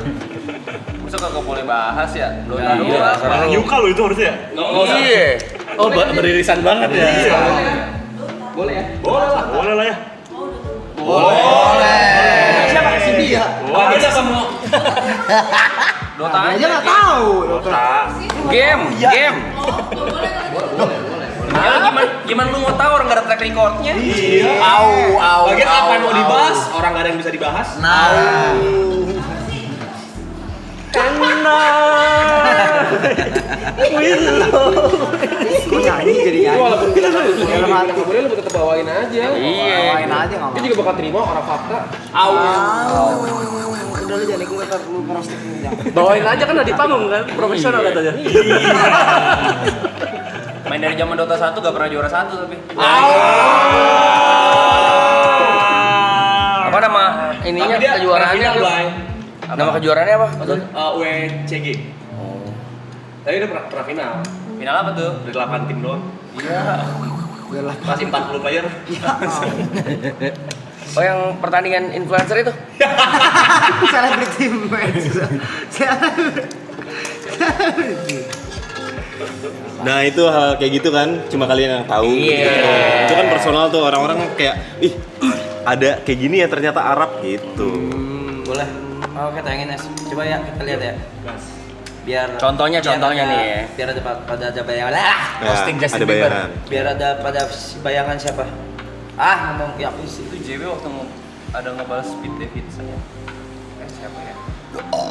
Masa kagak boleh bahas ya? Orang Yuka lo itu harusnya. Iya. Oh, beririsan banget ya. Boleh ya? Boleh lah ya. Siapa si dia? Ada kamu. Dota aja Nggak tahu. Game. Gimana lu mau tahu orang nggak ada track recordnya? Bagian apa yang mau dibahas? Orang nggak ada yang bisa dibahas. Nah. Kok nyanyi jadi Itu nyanyi? walaupun kita nggak boleh, lu tetap bawain aja. Bawain aja nggak Dia apa-apa. juga bakal terima orang fakta. Udah lu jangan ikut lu ngerosting jangan. Bawain aja kan udah di panggung kan, profesional katanya. Main dari zaman Dota 1 gak pernah juara 1 tapi. Apa nama ininya kejuaraannya? Nama kejuaraannya apa? WCG. Tapi udah pernah final. Final apa tuh? Dari 8 tim doang. Masih 40 player. Oh yang pertandingan influencer itu? Celebrity match. Nah itu hal kayak gitu kan, cuma kalian yang tahu. Iya. Itu kan personal tuh, orang-orang kayak, ih ada kayak gini ya ternyata Arab gitu. Boleh. Oke, tayangin Nes. Coba ya kita lihat ya. Biar Contohnya ada- nih ya. Biar ada bayangan. Nah, ada bayaran. Biar ada pada bayangan siapa? Ngomong ya. Itu JW waktu ada ngebahas Pete Davidson ya. Siapa ya?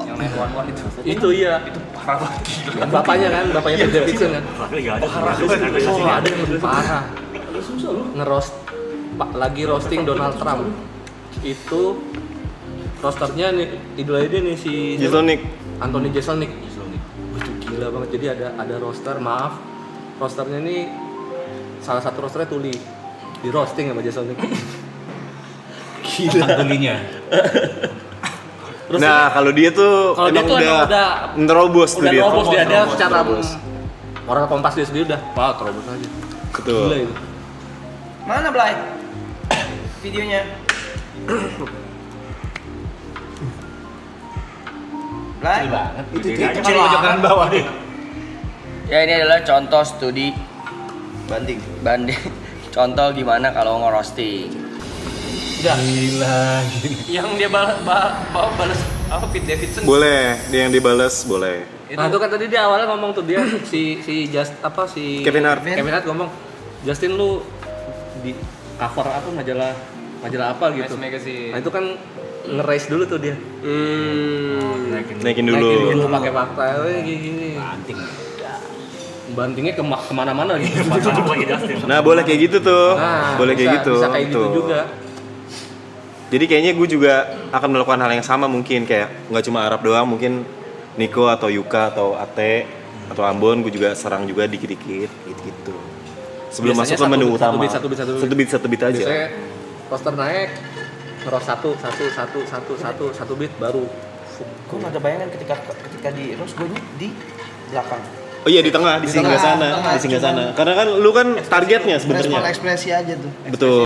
Yang 911 itu. Itu iya. Itu parah banget gila. Bapaknya kan, bapaknya Pete Davidson kan. Lagi ada. Oh, ada yang lebih parah. Ngeroast lagi roasting Donald Trump. Itu rosternya nih idolanya dia nih si Jeselnik. Anthony Jeselnik. Itu gila banget. Jadi ada roster, rosternya ini salah satu rosternya Tuli. Di roasting sama Jeselnik. Gila tulinya. Nah kalau dia tuh Kalau dia emang tuh udah udah nerobos tuh udah dia. terobos dia secara terobos. orang Kompas dia sendiri udah wah terobos aja. Betul. Gila itu. Mana Blay? Videonya. Blay? Itu Kecil pojokan bawah deh. Ya ini adalah contoh studi banding. Contoh gimana kalau ngerosting. Yang dia balas apa Pete Davidson. Boleh, dia yang dibales boleh. Nah itu kan tadi dia awalnya ngomong tuh dia si Kevin Hart. Kevin Hart ngomong Justin lu di cover apa majalah apa gitu. Vice Magazine. Nah itu kan nge-raise dulu tuh dia. Naikin dulu. Naikin dulu pakai fakta gini. Bantingnya kemana-mana gitu. Nah boleh kayak gitu tuh. Nah, Boleh kayak gitu. Bisa kayak gitu Tuh. juga. Jadi kayaknya gue juga akan melakukan hal yang sama mungkin, kayak nggak cuma Arab doang, mungkin Niko atau Yuka atau Ate atau Ambon gue juga serang juga dikit-dikit gitu. Sebelum Biasanya masuk ke menu utama. satu bit aja. Biasanya poster naik ngeros satu bit baru. Gue nggak ada bayangan ketika di roast gue di belakang. Oh iya di tengah, di singgah sana, di singgah sana. Karena kan lu kan targetnya Respon sebenarnya. ekspresi aja tuh. Betul.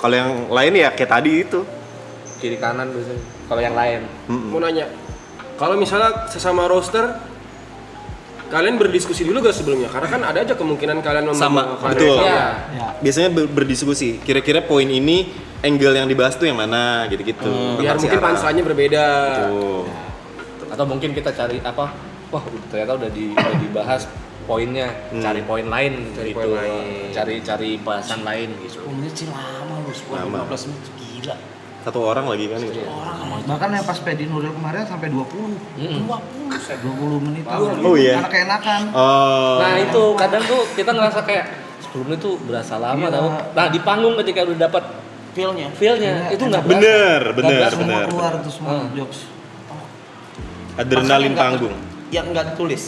Kalau yang lain ya kayak tadi itu. Kiri kanan biasanya. Kalau yang lain. Mau nanya, kalau misalnya sesama roster, kalian berdiskusi dulu gak sebelumnya? Karena kan ada aja kemungkinan kalian Sama, membawa betul. Iya. Biasanya berdiskusi. Kira-kira poin ini angle yang dibahas tuh yang mana gitu-gitu. biar Tentang si mungkin Arab. panselnya berbeda. Betul. Atau mungkin kita cari apa? Wah, ternyata udah dibahas poinnya, cari poin lain Cari gitu. poin lain. Cari bahasan lain gitu. 10 menit sih lama lu, 10 Lama. 15 menit gila. Satu orang lagi kan itu. Bahkan yang pas Pedi Nuril kemarin sampai 20. 20 menit. Oh iya. Karena keenakan. Oh. Nah, itu kadang tuh kita ngerasa kayak 10 menit tuh berasa lama Iya. tau. Nah, di panggung ketika udah dapat Feel-nya. feel-nya itu nggak berasa. Bener. Semua keluar tuh semua jokes. Adrenalin panggung. Yang nggak ditulis.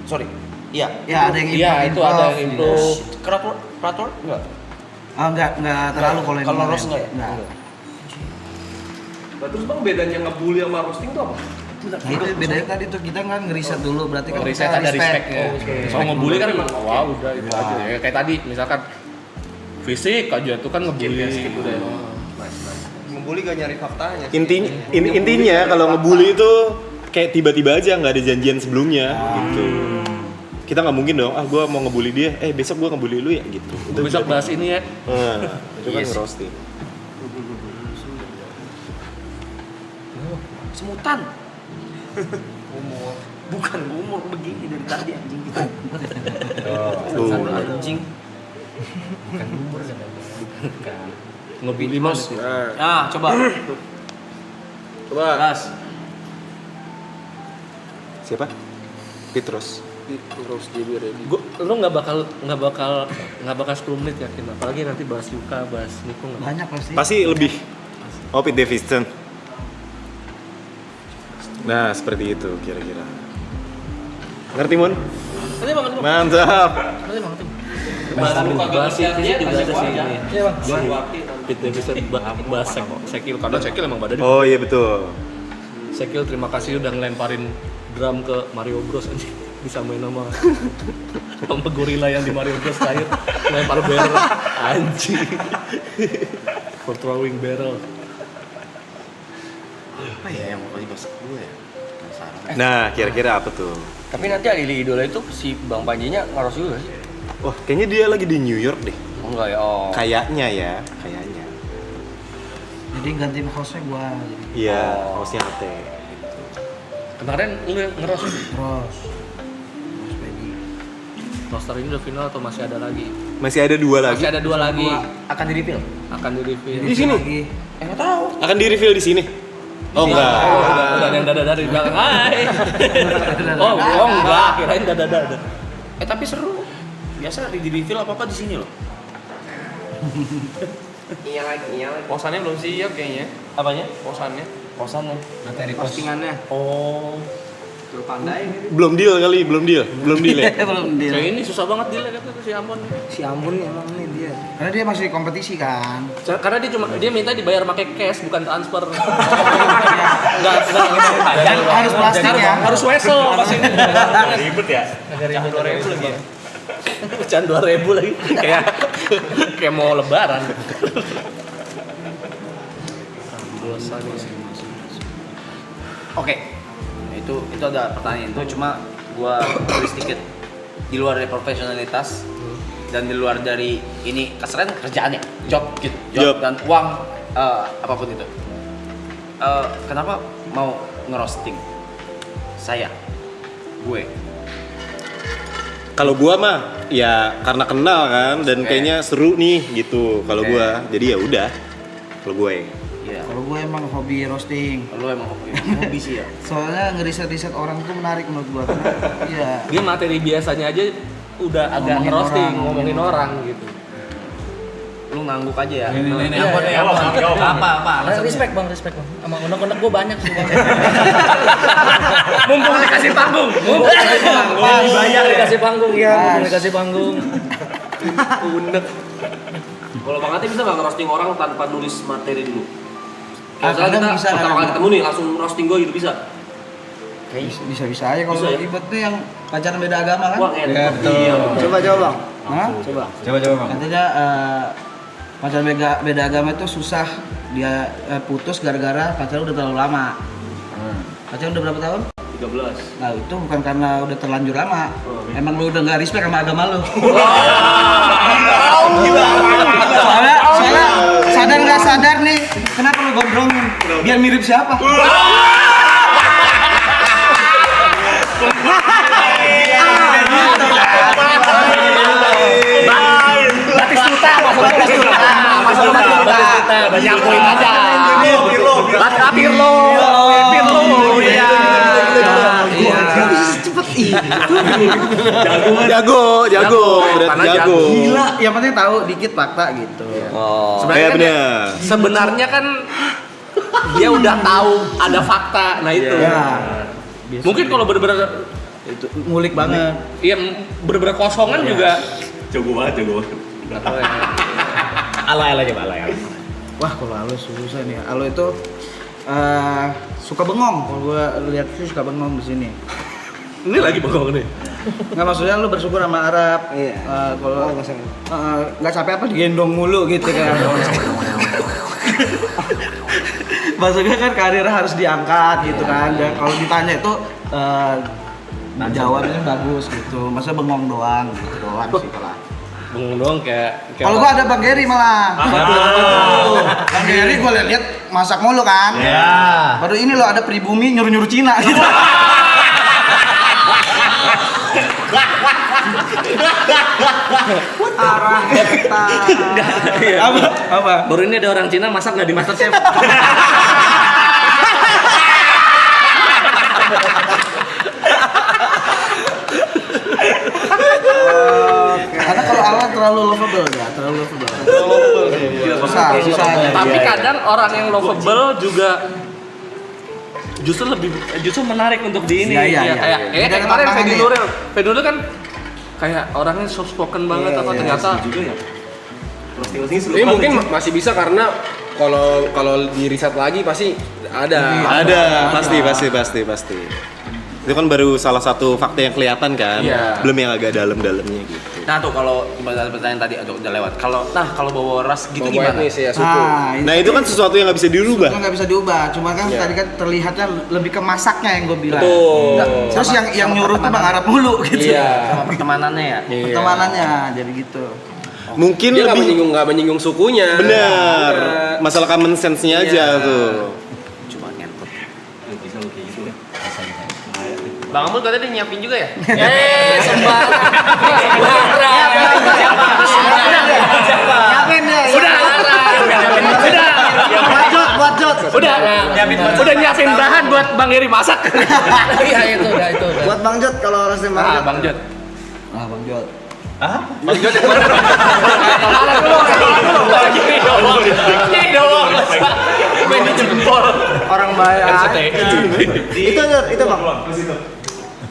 Sorry. Iya. Ya ada yang Iya, itu ada yang improve. Peraturan enggak? Enggak terlalu kalau yang Kalau kemarin. roast enggak ya? Enggak. Nah, terus bang bedanya ngebully sama roasting tuh apa? Nah, itu bedanya tadi tuh kita kan ngeriset dulu berarti kan Riset kita ada respect-nya. Kalau ngebully kan emang wah udah itu aja. Ya, kayak tadi misalkan fisik aja tuh kan ngebully gitu deh. Ngebully gak nyari faktanya. Intinya kalau ngebully itu kayak tiba-tiba aja nggak ada janjian sebelumnya gitu. Kita nggak mungkin dong, gue mau ngebully dia, besok gue ngebully lu ya gitu. Itu Besok bahas ini ya. Itu kan roasting. Semutan. Bukan gumur begini dari tadi anjing kita. Anjing. Ngebully mas. Nah, Nah, coba. coba. Gas. Siapa? Petrus. Terus JB ready. Lu nggak bakal 10 menit yakin, apalagi nanti bahas Yuka, bahas Niko nggak. Banyak pasti. Pasti lebih. Oh, Pete Davidson. Nah, seperti itu kira-kira. Ngerti, Mun? Nanti banget lu. Mantap. Nanti banget tuh. Bahas ini juga ada sih aja. ini. Iya bang. Pete Davidson bahas Sekil, karena Sekil emang badannya. Oh iya betul. Sekil terima kasih udah ngelemparin drum ke Mario Bros anjing. Bisa main sama gorila yang di Mario Bros terakhir lempar barrel anjing. For throwing barrel. Apa ya yang mau dibahas gue ya? Penasaran. Nah, kira-kira apa tuh? Tapi nanti Adili Idola itu si Bang Panjinya ngaros juga sih? Wah, kayaknya dia lagi di New York deh. Oh enggak ya, oh. Kayaknya ya, kayaknya. Jadi gantiin hostnya gue. Iya, Oh. hostnya Ate. Kemarin lu yang ngeros Terus. Pedi. roster ini udah final atau masih ada lagi? Masih ada 2 lagi. Masih ada 2 lagi. Akan di reveal? Akan di review. Di sini. Lagi. Nggak tahu. Akan di reveal di sini. Oh enggak. Oh, udah ada yang dada dari belakang. Hai. Oh enggak, kirain dada. Tapi seru. Biasa di reveal apa-apa di sini loh. Iya lagi. Posannya belum siap kayaknya. Apanya? Posannya. Kosannya. Materi Postingannya. Oh. Tuh pandai. Belum deal kali, belum deal ya. Belum deal. Kayak ini susah banget dia kata si Ambon. Si Ambon emang nih dia. Karena dia masih kompetisi kan. Karena dia minta dibayar pakai cash bukan transfer. Dan harus plastik ya. Harus wesel pasti. Ribet ya. Pecahan 2.000 lagi ya. Pecahan 2.000 lagi. Kayak mau lebaran. Oke. Itu ada pertanyaan itu cuma gua tulis dikit. Di luar dari profesionalitas dan di luar dari ini keseran kerjaannya, job gitu, Job. dan uang apapun itu. Kenapa mau ngerosting? Gue. Kalau gua mah ya karena kenal kan dan Oke. kayaknya seru nih gitu kalau Oke. gua. Jadi ya udah. Kalau gue. Iya. Kalau gue emang hobi roasting. Lu emang hobi sih ya. Soalnya ngeriset-riset orang tuh menarik menurut gue. Karena iya. Dia materi biasanya aja udah agak Ngomongin ngerosting, orang, ngomongin orang gitu. Lu ngangguk aja ya. Apa? Respect bang. Sama unek-unek gue banyak sih bang. Mumpung dikasih panggung. Dibayar dikasih panggung ya. Mumpung dikasih panggung. Unek. Kalau Bang Ate bisa nggak ngerosting orang tanpa nulis materi dulu? Misalnya Kadang kita bisa, pertama kadang kali ketemu nih langsung roasting gue gitu bisa? Bisa-bisa aja kalau Bisa ya? ribet tuh yang pacaran beda agama kan. Wah enak. Iya. Coba bang. Hah? Coba bang. Katanya pacaran beda agama itu susah dia putus gara-gara pacaran udah terlalu lama. Pacaran udah berapa tahun? 13. Nah itu bukan karena udah terlanjur lama. Emang lu udah nggak respect sama agama lu. Soalnya sadar nggak sadar nih, kenapa lu gondrongin? Biar mirip siapa? Batistuta, nyakuin aja. Pirlo, ya. Jago, berarti jago. Gila, yang penting tahu dikit fakta gitu. Oh. Kayak bener. Sebenarnya kan dia udah tahu ada fakta, nah itu. Ya, Mungkin kalau bener-bener itu ngulik banget. iya bener-bener kosongan juga. Jago banget. Nggak tahu ya. Ala coba ala. Wah, kalau Alo susah nih. Alo itu suka bengong. Kalau gua lihat sih suka bengong di sini. Ini lagi bengong nih. Nggak, maksudnya lu bersyukur sama Arab. Iya. Kalau nggak capek apa digendong mulu gitu kan. Maksudnya kan karir harus diangkat gitu kan. Dan kalau ditanya itu jawabnya bagus gitu. Masa bengong doang gitu doang sih kalau. Bengong doang kayak Kalau gua ada Bang Geri malah. Bang Geri gua lihat masak mulu kan. Ya. Baru ini lo ada pribumi nyuruh-nyuruh Cina gitu. Arah kita. Apa? baru ini ada orang Cina masak nggak di MasterChef. terlalu lovable ya, terlalu lovable. Susah. Tapi kadang orang yang lovable juga justru menarik untuk di ini. Iya. Kayak Ada kemarin tantangannya. Fedi Nuril kan kayak orangnya soft spoken banget ternyata juga ya. Ini mungkin masih bisa karena kalau di riset lagi pasti ada. Ada, pasti. Itu kan baru salah satu fakta yang kelihatan kan, Iya. belum yang agak dalam-dalamnya gitu. Nah tuh kalau pertanyaan tadi udah lewat. Kalau bawa ras gitu Bawa gimana? etnis ya suku. Nah itu kan sesuatu yang nggak bisa dirubah. Itu nggak bisa diubah, cuma kan Iya. tadi kan terlihatnya lebih ke masaknya yang gue bilang. Betul. Nah, terus yang nyuruh tuh Bang Arab mulu gitu. Iya. Sama pertemanannya ya. Pertemanannya jadi gitu. Mungkin Dia lebih nggak menyinggung sukunya. benar, Iya. masalah common sense-nya aja tuh. Cuma ngentot. Bang Amul katanya dia nyiapin juga ya? Siapin deh. Buat Jot. udah nyiapin bahan buat Bang Eri masak. Iya itu udah. Buat Bang Jot kalau harus Bang Jot. Bang Jod. Bang Jot. Bang Jod yang mana? Ini doang. Main di jempol. Orang baik. RCTI. Itu Bang.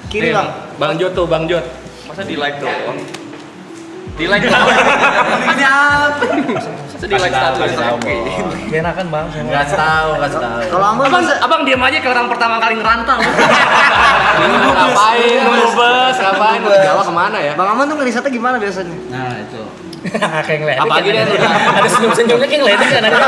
Kiri Bang. Bang Jod tuh, Bang Jod. Masa di like doang? Di like doang. Masa di like status? Enakan Bang. Kasih tahu. Kalau Amul Abang diam aja kayak orang pertama kali ngerantau. Ngapain? Ngebus, ngapain? Ke Jawa kemana ya? Bang Amul tuh ngerisetnya gimana biasanya? Nah, itu. Kayak ngeliatin. Apalagi dia ada senyum-senyumnya kayak ngeliatin kan ada.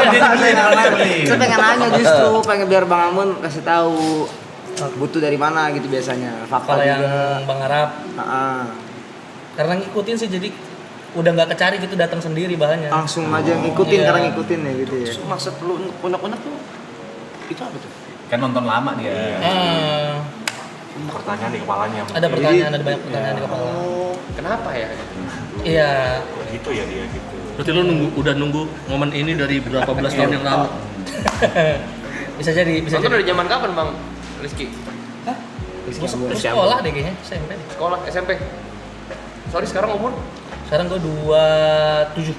Saya pengen nanya justru, pengen biar Bang Amun kasih tahu butuh dari mana gitu biasanya. Fakta Kalau yang juga. Bang Arab, Karena karena ngikutin sih jadi udah nggak kecari gitu, datang sendiri bahannya. langsung aja ngikutin Iya. karena ngikutin ya gitu ya. Maksud lu unek-unek tuh itu apa tuh? Kan nonton lama dia. Pertanyaan di kepalanya. Ada pertanyaan, ada banyak pertanyaan di kepala. Kenapa ya? Iya. Gitu ya dia gitu. Berarti lu udah nunggu momen ini dari berapa belas tahun yang lalu? Bisa jadi, bisa Nonton jadi. dari zaman kapan Bang Rizky? Gua sekolah deh kayaknya, SMP deh. Sekolah SMP. Sorry sekarang umur? Sekarang gua 27.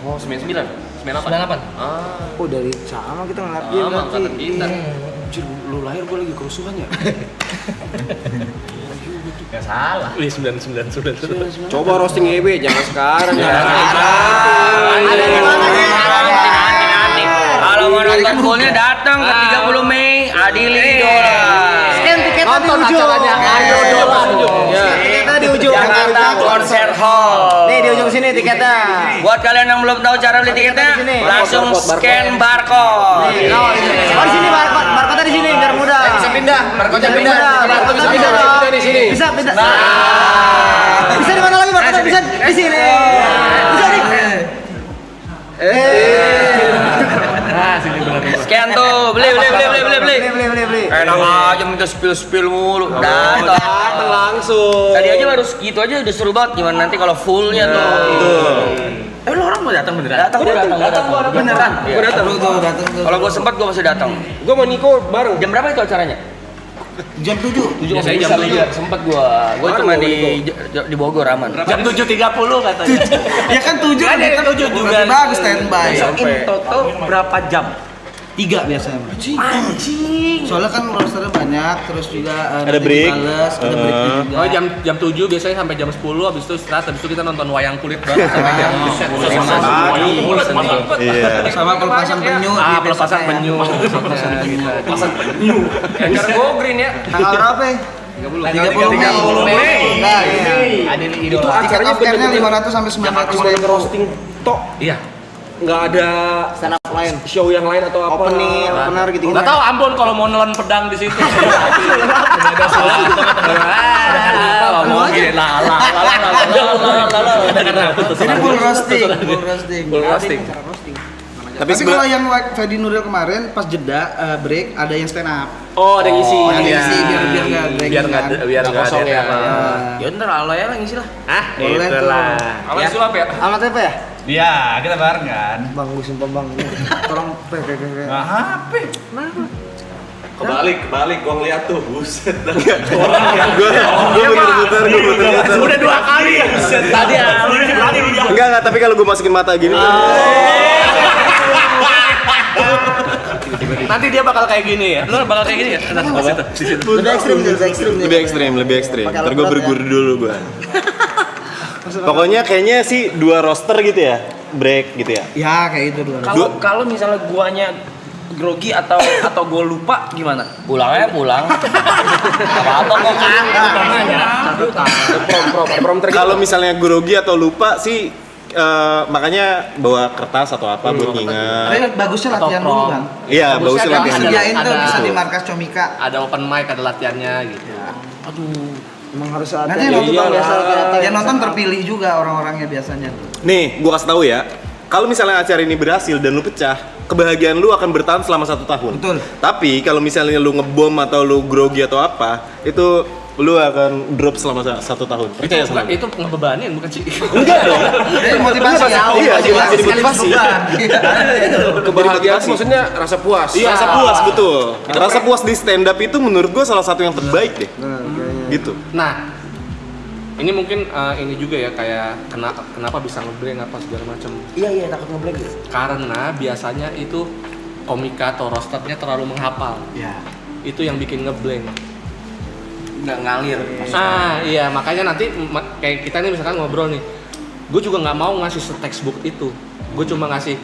Oh 99, 98. 98. Ah, Oh dari sama kita ngeliat dia lama angkatan berarti. kita. Anjir, lu lahir gua lagi kerusuhan ya? Gak salah. Wih 99. Coba roasting EB jangan sekarang ya. Ada di mana nih? Kalau mau nonton fullnya datang ke 30 Mei, adili idola. Scan tiketnya di Nonton ujung. acaranya Ayo Dola. Ya. Tiketnya di ujung. Jakarta Konser Hall. Nih di ujung sini tiketnya. Buat kalian yang belum tahu cara beli tiketnya, Di sini. langsung Barcode. scan barcode. Oh di sini barcode, barcode di sini biar mudah. Bisa pindah, barcode pindah. Barcode Bisa bisa pindah dong. di sini. Bisa pindah. Bisa di mana lagi barcode? Bisa di sini. Bisa di. Scan tuh, beli. Beli. Enak aja minta spill mulu. Datang. Datang langsung. Tadi aja baru segitu aja udah seru banget. Gimana nanti kalau fullnya tuh? Lu orang mau datang beneran? Datang beneran. Gua datang. Datang tuh. Kalau gua sempat gua masih datang. Gua sama Niko bareng. Jam berapa itu acaranya? Jam 7. Biasanya jam 7. Sempet gua Baru cuma gua di Bogor aman. Jam 7.30 katanya. Ya kan 7 Kan ada 7 juga. Bagus standby. Sampai. Toto berapa jam? 3 biasanya. Anjing. Soalnya kan rosternya banyak, terus juga Ada break. dibales, ada breaknya juga. Oh jam 7 biasanya sampai jam 10, habis itu istirahat, habis itu kita nonton wayang kulit bareng sampai jam 10. Iya. Sama pelepasan penyu. Ah, di pelepasan besoknya. penyu. Pelepasan penyu. Acara go green ya. Tanggal berapa? 30 Mei. Nah, iya. Adil Itu idola. Tiket acaranya off-airnya bener-bener 500 sampai 900 cuma yang roasting tok. Iya. Nggak ada stand up lain. show yang lain atau apa. Opening, opener gitu. Nggak tahu Ambon kalau mau nelan pedang di situ. Ada suara. Ngomong gini lala. Ini full roasting, full roasting. Full roasting. Tapi Tapi kalau sebenarnya yang Fedi Nuril kemarin pas jeda break ada yang stand up. Oh, ada yang isi. Ada yang isi biar nggak break. Biar nggak kosong ya. Ya ntar Allah ya lah ngisi lah. Boleh tuh. Awal sulap ya. Alamat apa ya? Iya, kita bareng kan. Bang, gue sumpah bang. Tolong Nah, HP. kebalik, gua ngeliat tuh, buset. Gua muter-muter. Udah 2 kali ya. Tadi Enggak, tapi kalau gue masukin mata gini Nanti dia bakal kayak gini ya. Lu bakal kayak gini ya? Di situ. lebih ekstrim. Ntar gue berguru dulu gue. Pokoknya kayaknya sih 2 roster gitu ya, break gitu ya. Ya kayak itu dulu. Kalau misalnya guanya grogi atau gue lupa gimana? Pulang aja pulang. Apa-apa kok Kalau misalnya grogi atau lupa sih makanya bawa kertas atau apa buat nginget. Tapi bagusnya latihan dulu kan. Iya, bagusnya Bagusnya latihan. Sediain tuh Ada. bisa di markas Comika. Ada open mic, ada latihannya gitu. Emang harus Nanti ada. yang nonton terpilih juga orang-orangnya biasanya. Nih, gua kasih tahu ya. Kalau misalnya acara ini berhasil dan lu pecah, kebahagiaan lu akan bertahan selama 1 tahun. Betul. Tapi kalau misalnya lu ngebom atau lu grogi atau apa, itu lu akan drop selama 1 tahun. Percaya sama gua. Itu ngebebanin bukan sih? Enggak dong. Jadi motivasi ya. Iya, jadi motivasi. Kebahagiaan itu maksudnya rasa puas. Iya, rasa puas betul. Rasa puas di stand up itu menurut gua salah satu yang terbaik deh. Gitu. Nah, ini mungkin ini juga ya kayak kenapa bisa ngeblank apa segala macam. Iya takut ngeblank gitu. Karena biasanya itu komika atau rosternya terlalu menghafal. Ya. Itu yang bikin ngeblank. Nggak ngalir. Iya makanya nanti kayak kita nih misalkan ngobrol nih, gue juga nggak mau ngasih textbook itu, gue cuma ngasih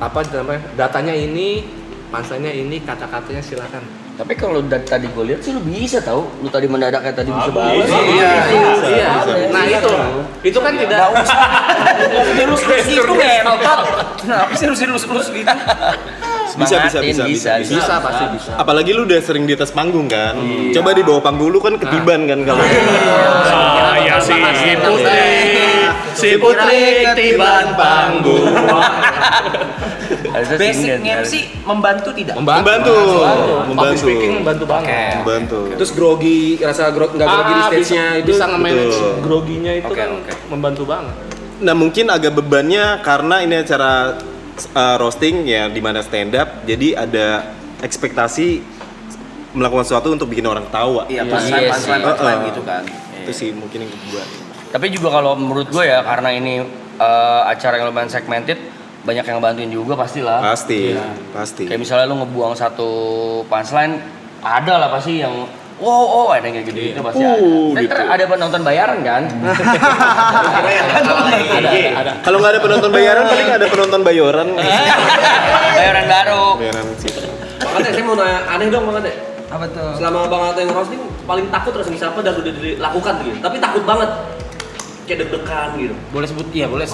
apa namanya datanya ini, punchline-nya ini, kata-katanya silakan. Tapi kalau tadi gue lihat sih lu bisa tahu, lu tadi mendadak kayak tadi bisa balas. Iya. Nah itu kan tidak Lurus gitu kayak nonton. Kenapa sih lurus gitu? Bisa. bisa pasti bisa. Apalagi lu udah sering di atas panggung kan. Coba di bawah panggung lu kan ketiban kan kalau. Saya si putri ketiban panggung. Basic MC membantu tidak? Membantu. Public speaking membantu banget. Membantu. Terus grogi, rasa nggak grogi di stage-nya itu. bisa nge-manage betul. groginya itu kan membantu banget. Nah mungkin agak bebannya karena ini acara roasting ya di mana stand up, jadi ada ekspektasi melakukan sesuatu untuk bikin orang tawa. Iya, Iya punchline gitu kan. Itu sih mungkin yang kedua. Tapi juga kalau menurut gue ya karena ini acara yang lumayan segmented, banyak yang bantuin juga pastilah. Pasti. Kayak misalnya lu ngebuang satu punchline, ada lah pasti yang wow ada yang kayak gitu pasti ada. Dan Gitu. ada penonton bayaran kan? Ada. Kalau nggak ada penonton bayaran, paling ada penonton bayoran. Bayaran baru. Bayaran sih. Bang Ade, saya mau nanya aneh dong Bang Ade. Apa tuh? Selama Bang Ade ngerosting paling takut rasanya siapa dan udah dilakukan tuh gitu. Tapi takut banget. Kayak deg-degan gitu. Boleh sebut gak? Boleh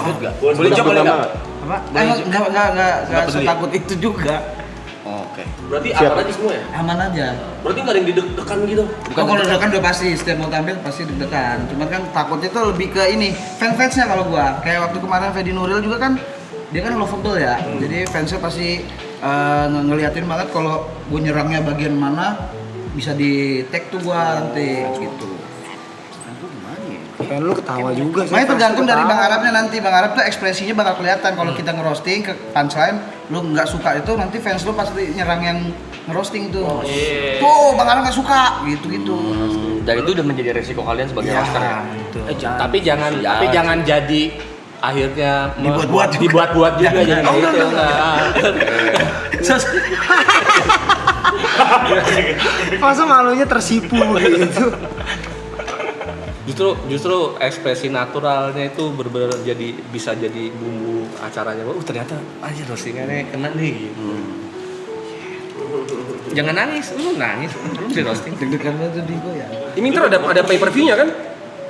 coba boleh nggak? Apa? Enggak setakut itu juga. Oke. Berarti aman aja semua ya? Aman aja. Berarti nggak ada yang deg-degan gitu. Kalau deg-degan udah pasti setiap mau tampil pasti deg-degan. Cuman kan takutnya tuh lebih ke ini fans-fansnya kalau gua. Kayak waktu kemarin Fedi Nuril juga kan dia kan lovable ya. Jadi fansnya pasti ngeliatin banget kalau gua nyerangnya bagian mana bisa di tag tuh gua nanti gitu. Pengen lu ketawa juga sih. Makanya tergantung dari Bang Arabnya nanti. Bang Arab tuh ekspresinya bakal kelihatan kalau kita ngerosting ke punchline, lu nggak suka itu nanti fans lu pasti nyerang yang ngerosting tuh. Tuh Bang Arab nggak suka gitu-gitu. Dan itu udah menjadi resiko kalian sebagai roster ya. Tapi jangan jadi akhirnya Dibuat-buat juga. dibuat-buat juga jadi Oh, gitu. Masa malunya tersipu gitu. Justru ekspresi naturalnya itu benar-benar bisa jadi bumbu acaranya. Ternyata aja roastingannya kena nih gitu. Jangan nangis, lu nangis, lu di roasting. Deg-degannya tuh di gua ya. Ini ntar ada pay per view-nya kan?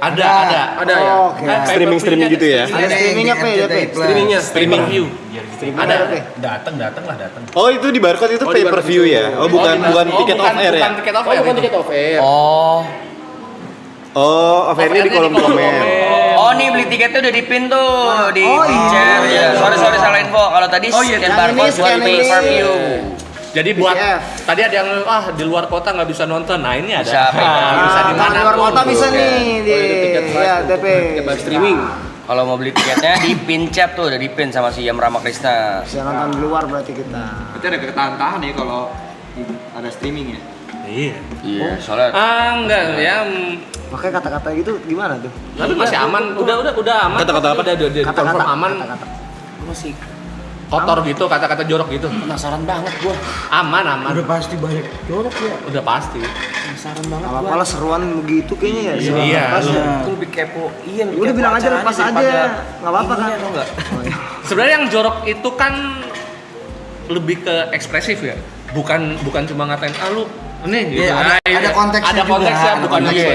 Ada. Ada ya? Oke. Streaming gitu ya. Ada streamingnya Pe, ya, Pe? Streamingnya. Streaming view. Ada Pe. Datang lah. Oh itu di barcode itu Oh, pay di per barcode view itu. ya? Oh bukan tiket off air ya? Bukan tiket off Oh, air. bukan itu. tiket off air. Oh off airnya di kolom komen. Oh nih beli tiketnya udah dipin tuh di share ya. Sorry salah info. Kalau tadi scan yang barcode ini buat scan pay ini. per view. Jadi buat PCF. tadi ada yang di luar kota nggak bisa nonton. Nah ini ada. Bisa, Bisa di Nah, mana? di luar kota bisa nih di tiket ya TP. Tiket live streaming. Kalau mau beli tiketnya di pin chat tuh, udah di pin sama si Yam Ramakrishna. Bisa nonton di luar berarti kita. Berarti ada ketahan-tahan ya kalau ada streaming ya? Iya. Iya, soalnya Enggak ya. Makanya kata-kata gitu gimana tuh? Tapi masih aman. Udah aman. Kata-kata apa? Udah confirm aman. Kata-kata. Masih Kotor gitu, kata-kata jorok gitu. penasaran banget gua. Aman. Udah pasti banyak jorok ya. Udah pasti. Penasaran banget gua. Apa-apalah seruan begitu kayaknya ya. Iya, Pas lu- ya. Aku lebih kepo. Iya, lebih Udah kepo bilang aja acaranya lepas aja. daripada Nggak apa-apa kan. ininya, tau nggak? Sebenarnya yang jorok itu kan lebih ke ekspresif ya. Bukan cuma ngatain lu ini gitu. Iya, ada konteksnya Ada juga. konteksnya, Ada bukan konteksnya.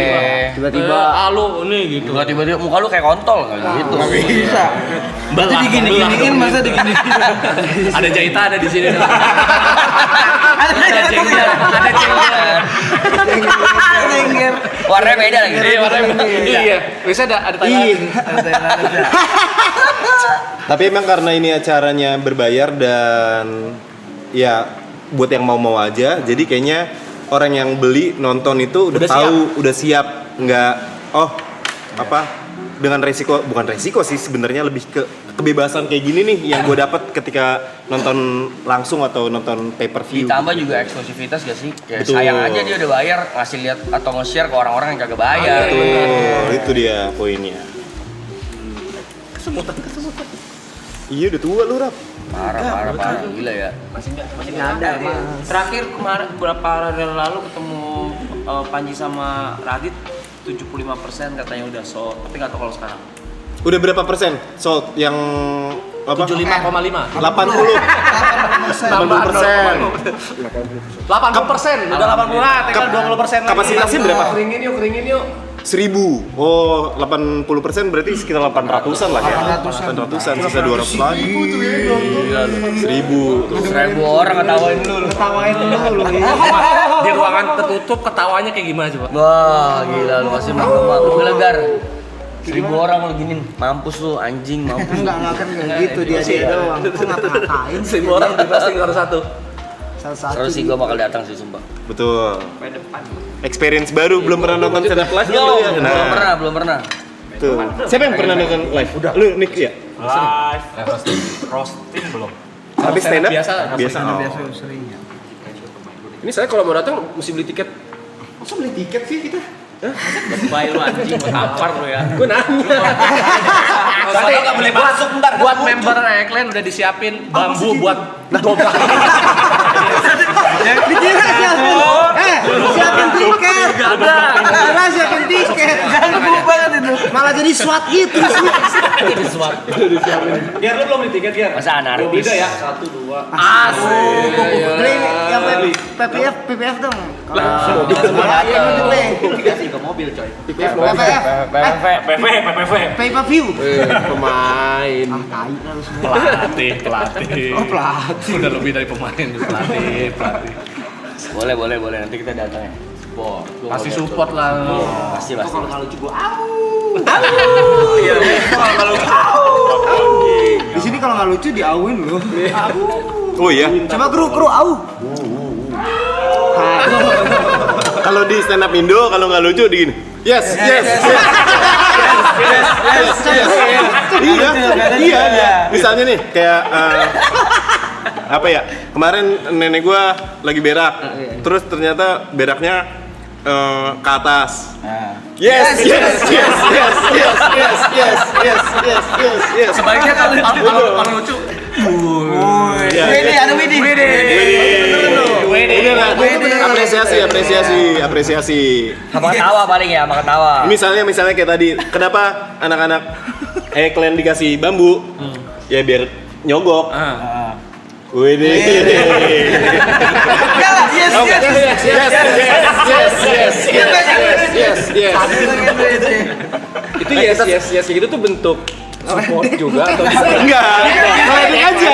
tiba-tiba. Tiba-tiba. Lu ini gitu. tiba-tiba muka lu kayak kontol kayak gitu. Nggak bisa. Berarti digini-giniin, masa digini-giniin? Ada jahitan ada di sini. Ada cengger, ada cengger. Cengger. Warnanya beda lagi. Iya, warnanya iya. Biasanya ada Thailand. Tapi emang karena ini acaranya berbayar dan ya buat yang mau aja, jadi kayaknya orang yang beli nonton itu udah tahu, udah siap, nggak dengan resiko, bukan resiko sih sebenarnya, lebih ke kebebasan kayak gini nih yang gue dapat ketika nonton langsung atau nonton pay per view. Ditambah juga eksklusivitas gak sih? Kayak Betul. sayang aja dia udah bayar ngasih lihat atau nge-share ke orang-orang yang kagak bayar. Betul, itu dia poinnya. Iya udah tua lu, Rap. Parah, gila ya. Masih ada dia. Terakhir kemarin beberapa hari yang lalu ketemu Panji sama Radit 75% katanya udah sold, tapi nggak tahu kalau sekarang. Udah berapa persen sold yang apa? 75,5. 80. 80%. 80%, udah 80 lah, tinggal 20% lagi. Kapasitasnya berapa? Keringin yuk. 1000. Oh, 80% berarti sekitar 800-an lah ya. 800-an, sisa 200 lagi. 1000 tuh. 1000 orang ngetawain lu. Di ruangan tertutup ketawanya kayak gimana coba? Wah, gila lu masih malu gelegar. 1000 orang lu giniin, mampus lu anjing, mampus. Enggak kan kayak gitu dia doang. Kok ngata-ngatain sih? 1000 orang di posting satu-satu. Salah-satu. Terus sih gua bakal datang sih sumpah. Betul. Experience baru, belum pernah nonton stand up live kan lu ya? Belum pernah. Tuh. Siapa yang pernah nonton live? Udah. Lu Nick ya? Live. Roasting belum. Tapi stand up biasa. Biasa. Oh. Biasa sering ya. Ini saya kalau mau datang mesti beli tiket. Masa beli tiket sih kita? Baik lu anjing, tampar lu ya. Gue nanya. Soalnya nggak boleh masuk ntar. Buat member Eklen udah disiapin bambu buat dobrak. Dikira siapin. Siapin tiket. Karena siapin tiket. Ganggu banget itu. Malah jadi SWAT gitu sih. Biar lu belum beli tiket, Biar. Masa anarkis? Beda ya, 1, 2. Beli yang PPF dong. Dikasih ke mobil, coy. PPF. PPV. Pay per view. Pemain. Tai lah lu semua. Pelatih. Oh, pelatih. Udah lebih dari pemain, pelatih. Boleh nanti kita datang ya. Support. Gua Pasti mau support lah lu. Pasti. Kalau lucu gua Di sini kalau nggak lucu diawin lu. Oh iya. Coba kru au. Kalau di stand up Indo kalau nggak lucu di gini. Yes. Iya. Misalnya nih kayak apa ya? Kemarin nenek gua lagi berak. Terus ternyata beraknya ke atas. Yes. Sebaiknya kalau lucu. Ada Widi. Apresiasi. Sama ketawa paling ya, sama ketawa. Misalnya kayak tadi, kenapa anak-anak Eklen dikasih bambu? Ya biar nyogok. Widih. Yes. Itu yes kayak gitu tuh bentuk support juga atau Enggak. Ngeledek aja.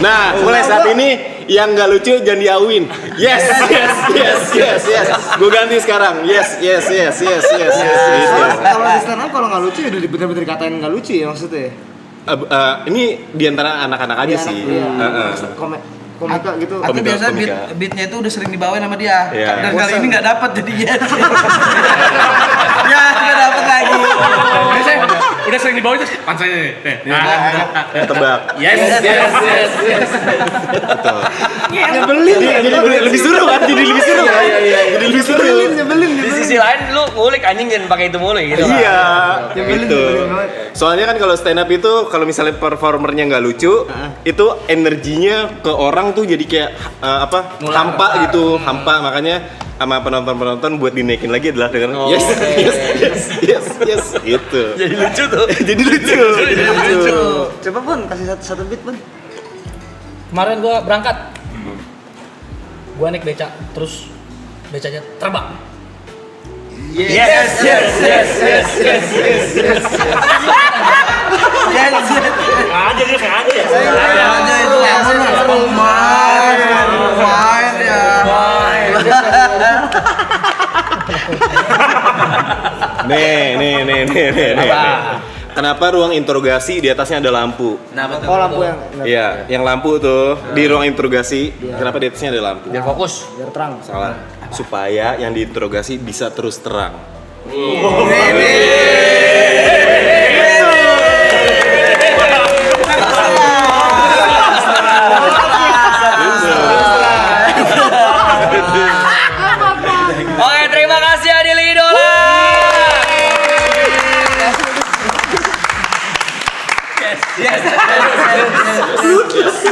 Nah, mulai saat ini yang nggak lucu jangan diawin. Yes. Gue ganti sekarang. Yes. Kalau di stand up kalau nggak lucu ya udah bener-bener dikatain nggak lucu ya maksudnya. Ini diantara anak-anak aja sih. Komika gitu. Atau Komika, biasa komika. beatnya itu udah sering dibawain sama dia. Iya. Dan kali ini nggak dapat jadi yes. Ya nggak dapat lagi. Biasanya dia sering dibawa itu panselnya nih. Tebak. Yes. Betul. Nyebelin ya. Jadi lebih seru kan? Jadi lebih seru kan? Jadi lebih seru. Nyebelin. Di sisi lain lu ngulik anjing jangan pakai itu mulu gitu. Iya, Nyebelin, gitu. nyebelin banget. Soalnya kan kalau stand up itu kalau misalnya performernya nggak lucu, itu energinya ke orang tuh jadi kayak hampa gitu, hampa. Makanya sama penonton buat dinaikin lagi adalah dengan yes, gitu. Jadi lucu tuh. Jadi lucu. Coba Bun, kasih satu beat Bun. Kemarin gua berangkat. Gua naik beca, terus becanya terbang. Yes. Aja dia kayak aja ya. Aja itu pemain ya. Nih. Kenapa ruang interogasi di atasnya ada lampu? Oh lampu yang Iya, yang lampu tuh di ruang interogasi. Kenapa di atasnya ada lampu? Biar fokus. biar terang. Salah. Supaya yang diinterogasi bisa terus terang. Oke, terima kasih Adil Idola.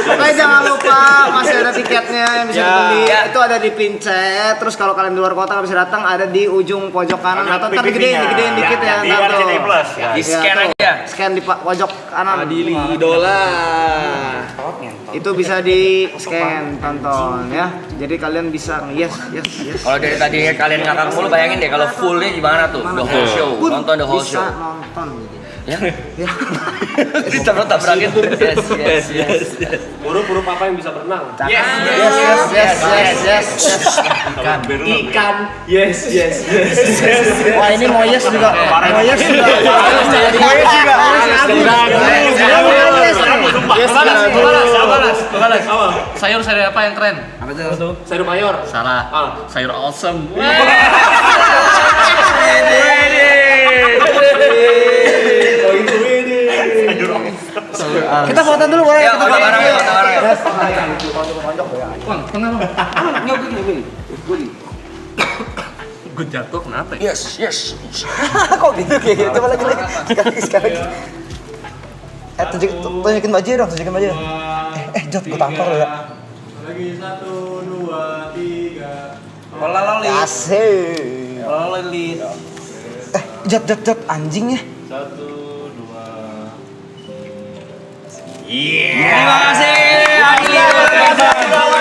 Oke, jangan lupa masih ada tiketnya yang bisa dibeli. Itu ada di Pincet. Terus kalau kalian di luar kota nggak bisa datang, ada di ujung pojok kanan atau ntar digedein dikit ya. Di Ntar tuh. RCTI Plus. Di scan tuh. aja. Scan di pojok kanan. Adili Idola. Itu bisa di scan, tonton ya. Jadi kalian bisa yes. Kalau dari tadi kalian ngakak mulu, bayangin deh kalau fullnya gimana tuh? The whole show, Pun nonton the whole bisa show. nonton gitu. Ya? Ditabrak-tabrakin. Yes. Huruf-huruf apa yang bisa berenang? Yes. Ikan. Yes. Wah ini Moyes juga. Moyes juga. Balas. Sayur apa yang keren? Apa tuh? Sayur mayor. Salah. Sayur awesome. Kita foto dulu boleh? Ya, Kita foto bareng ya, foto bareng ya. Gue jatuh kenapa ya? Yes. Kok gitu kayak gitu? Coba lagi. Sekali lagi. Tunjukin baju dong, tunjukin baju. Jod, gue tampar ya. Lagi 1, 2, 3. Pola loli. Asik. Pola loli. Jod, anjingnya. 1, 2. Terima kasih Adil.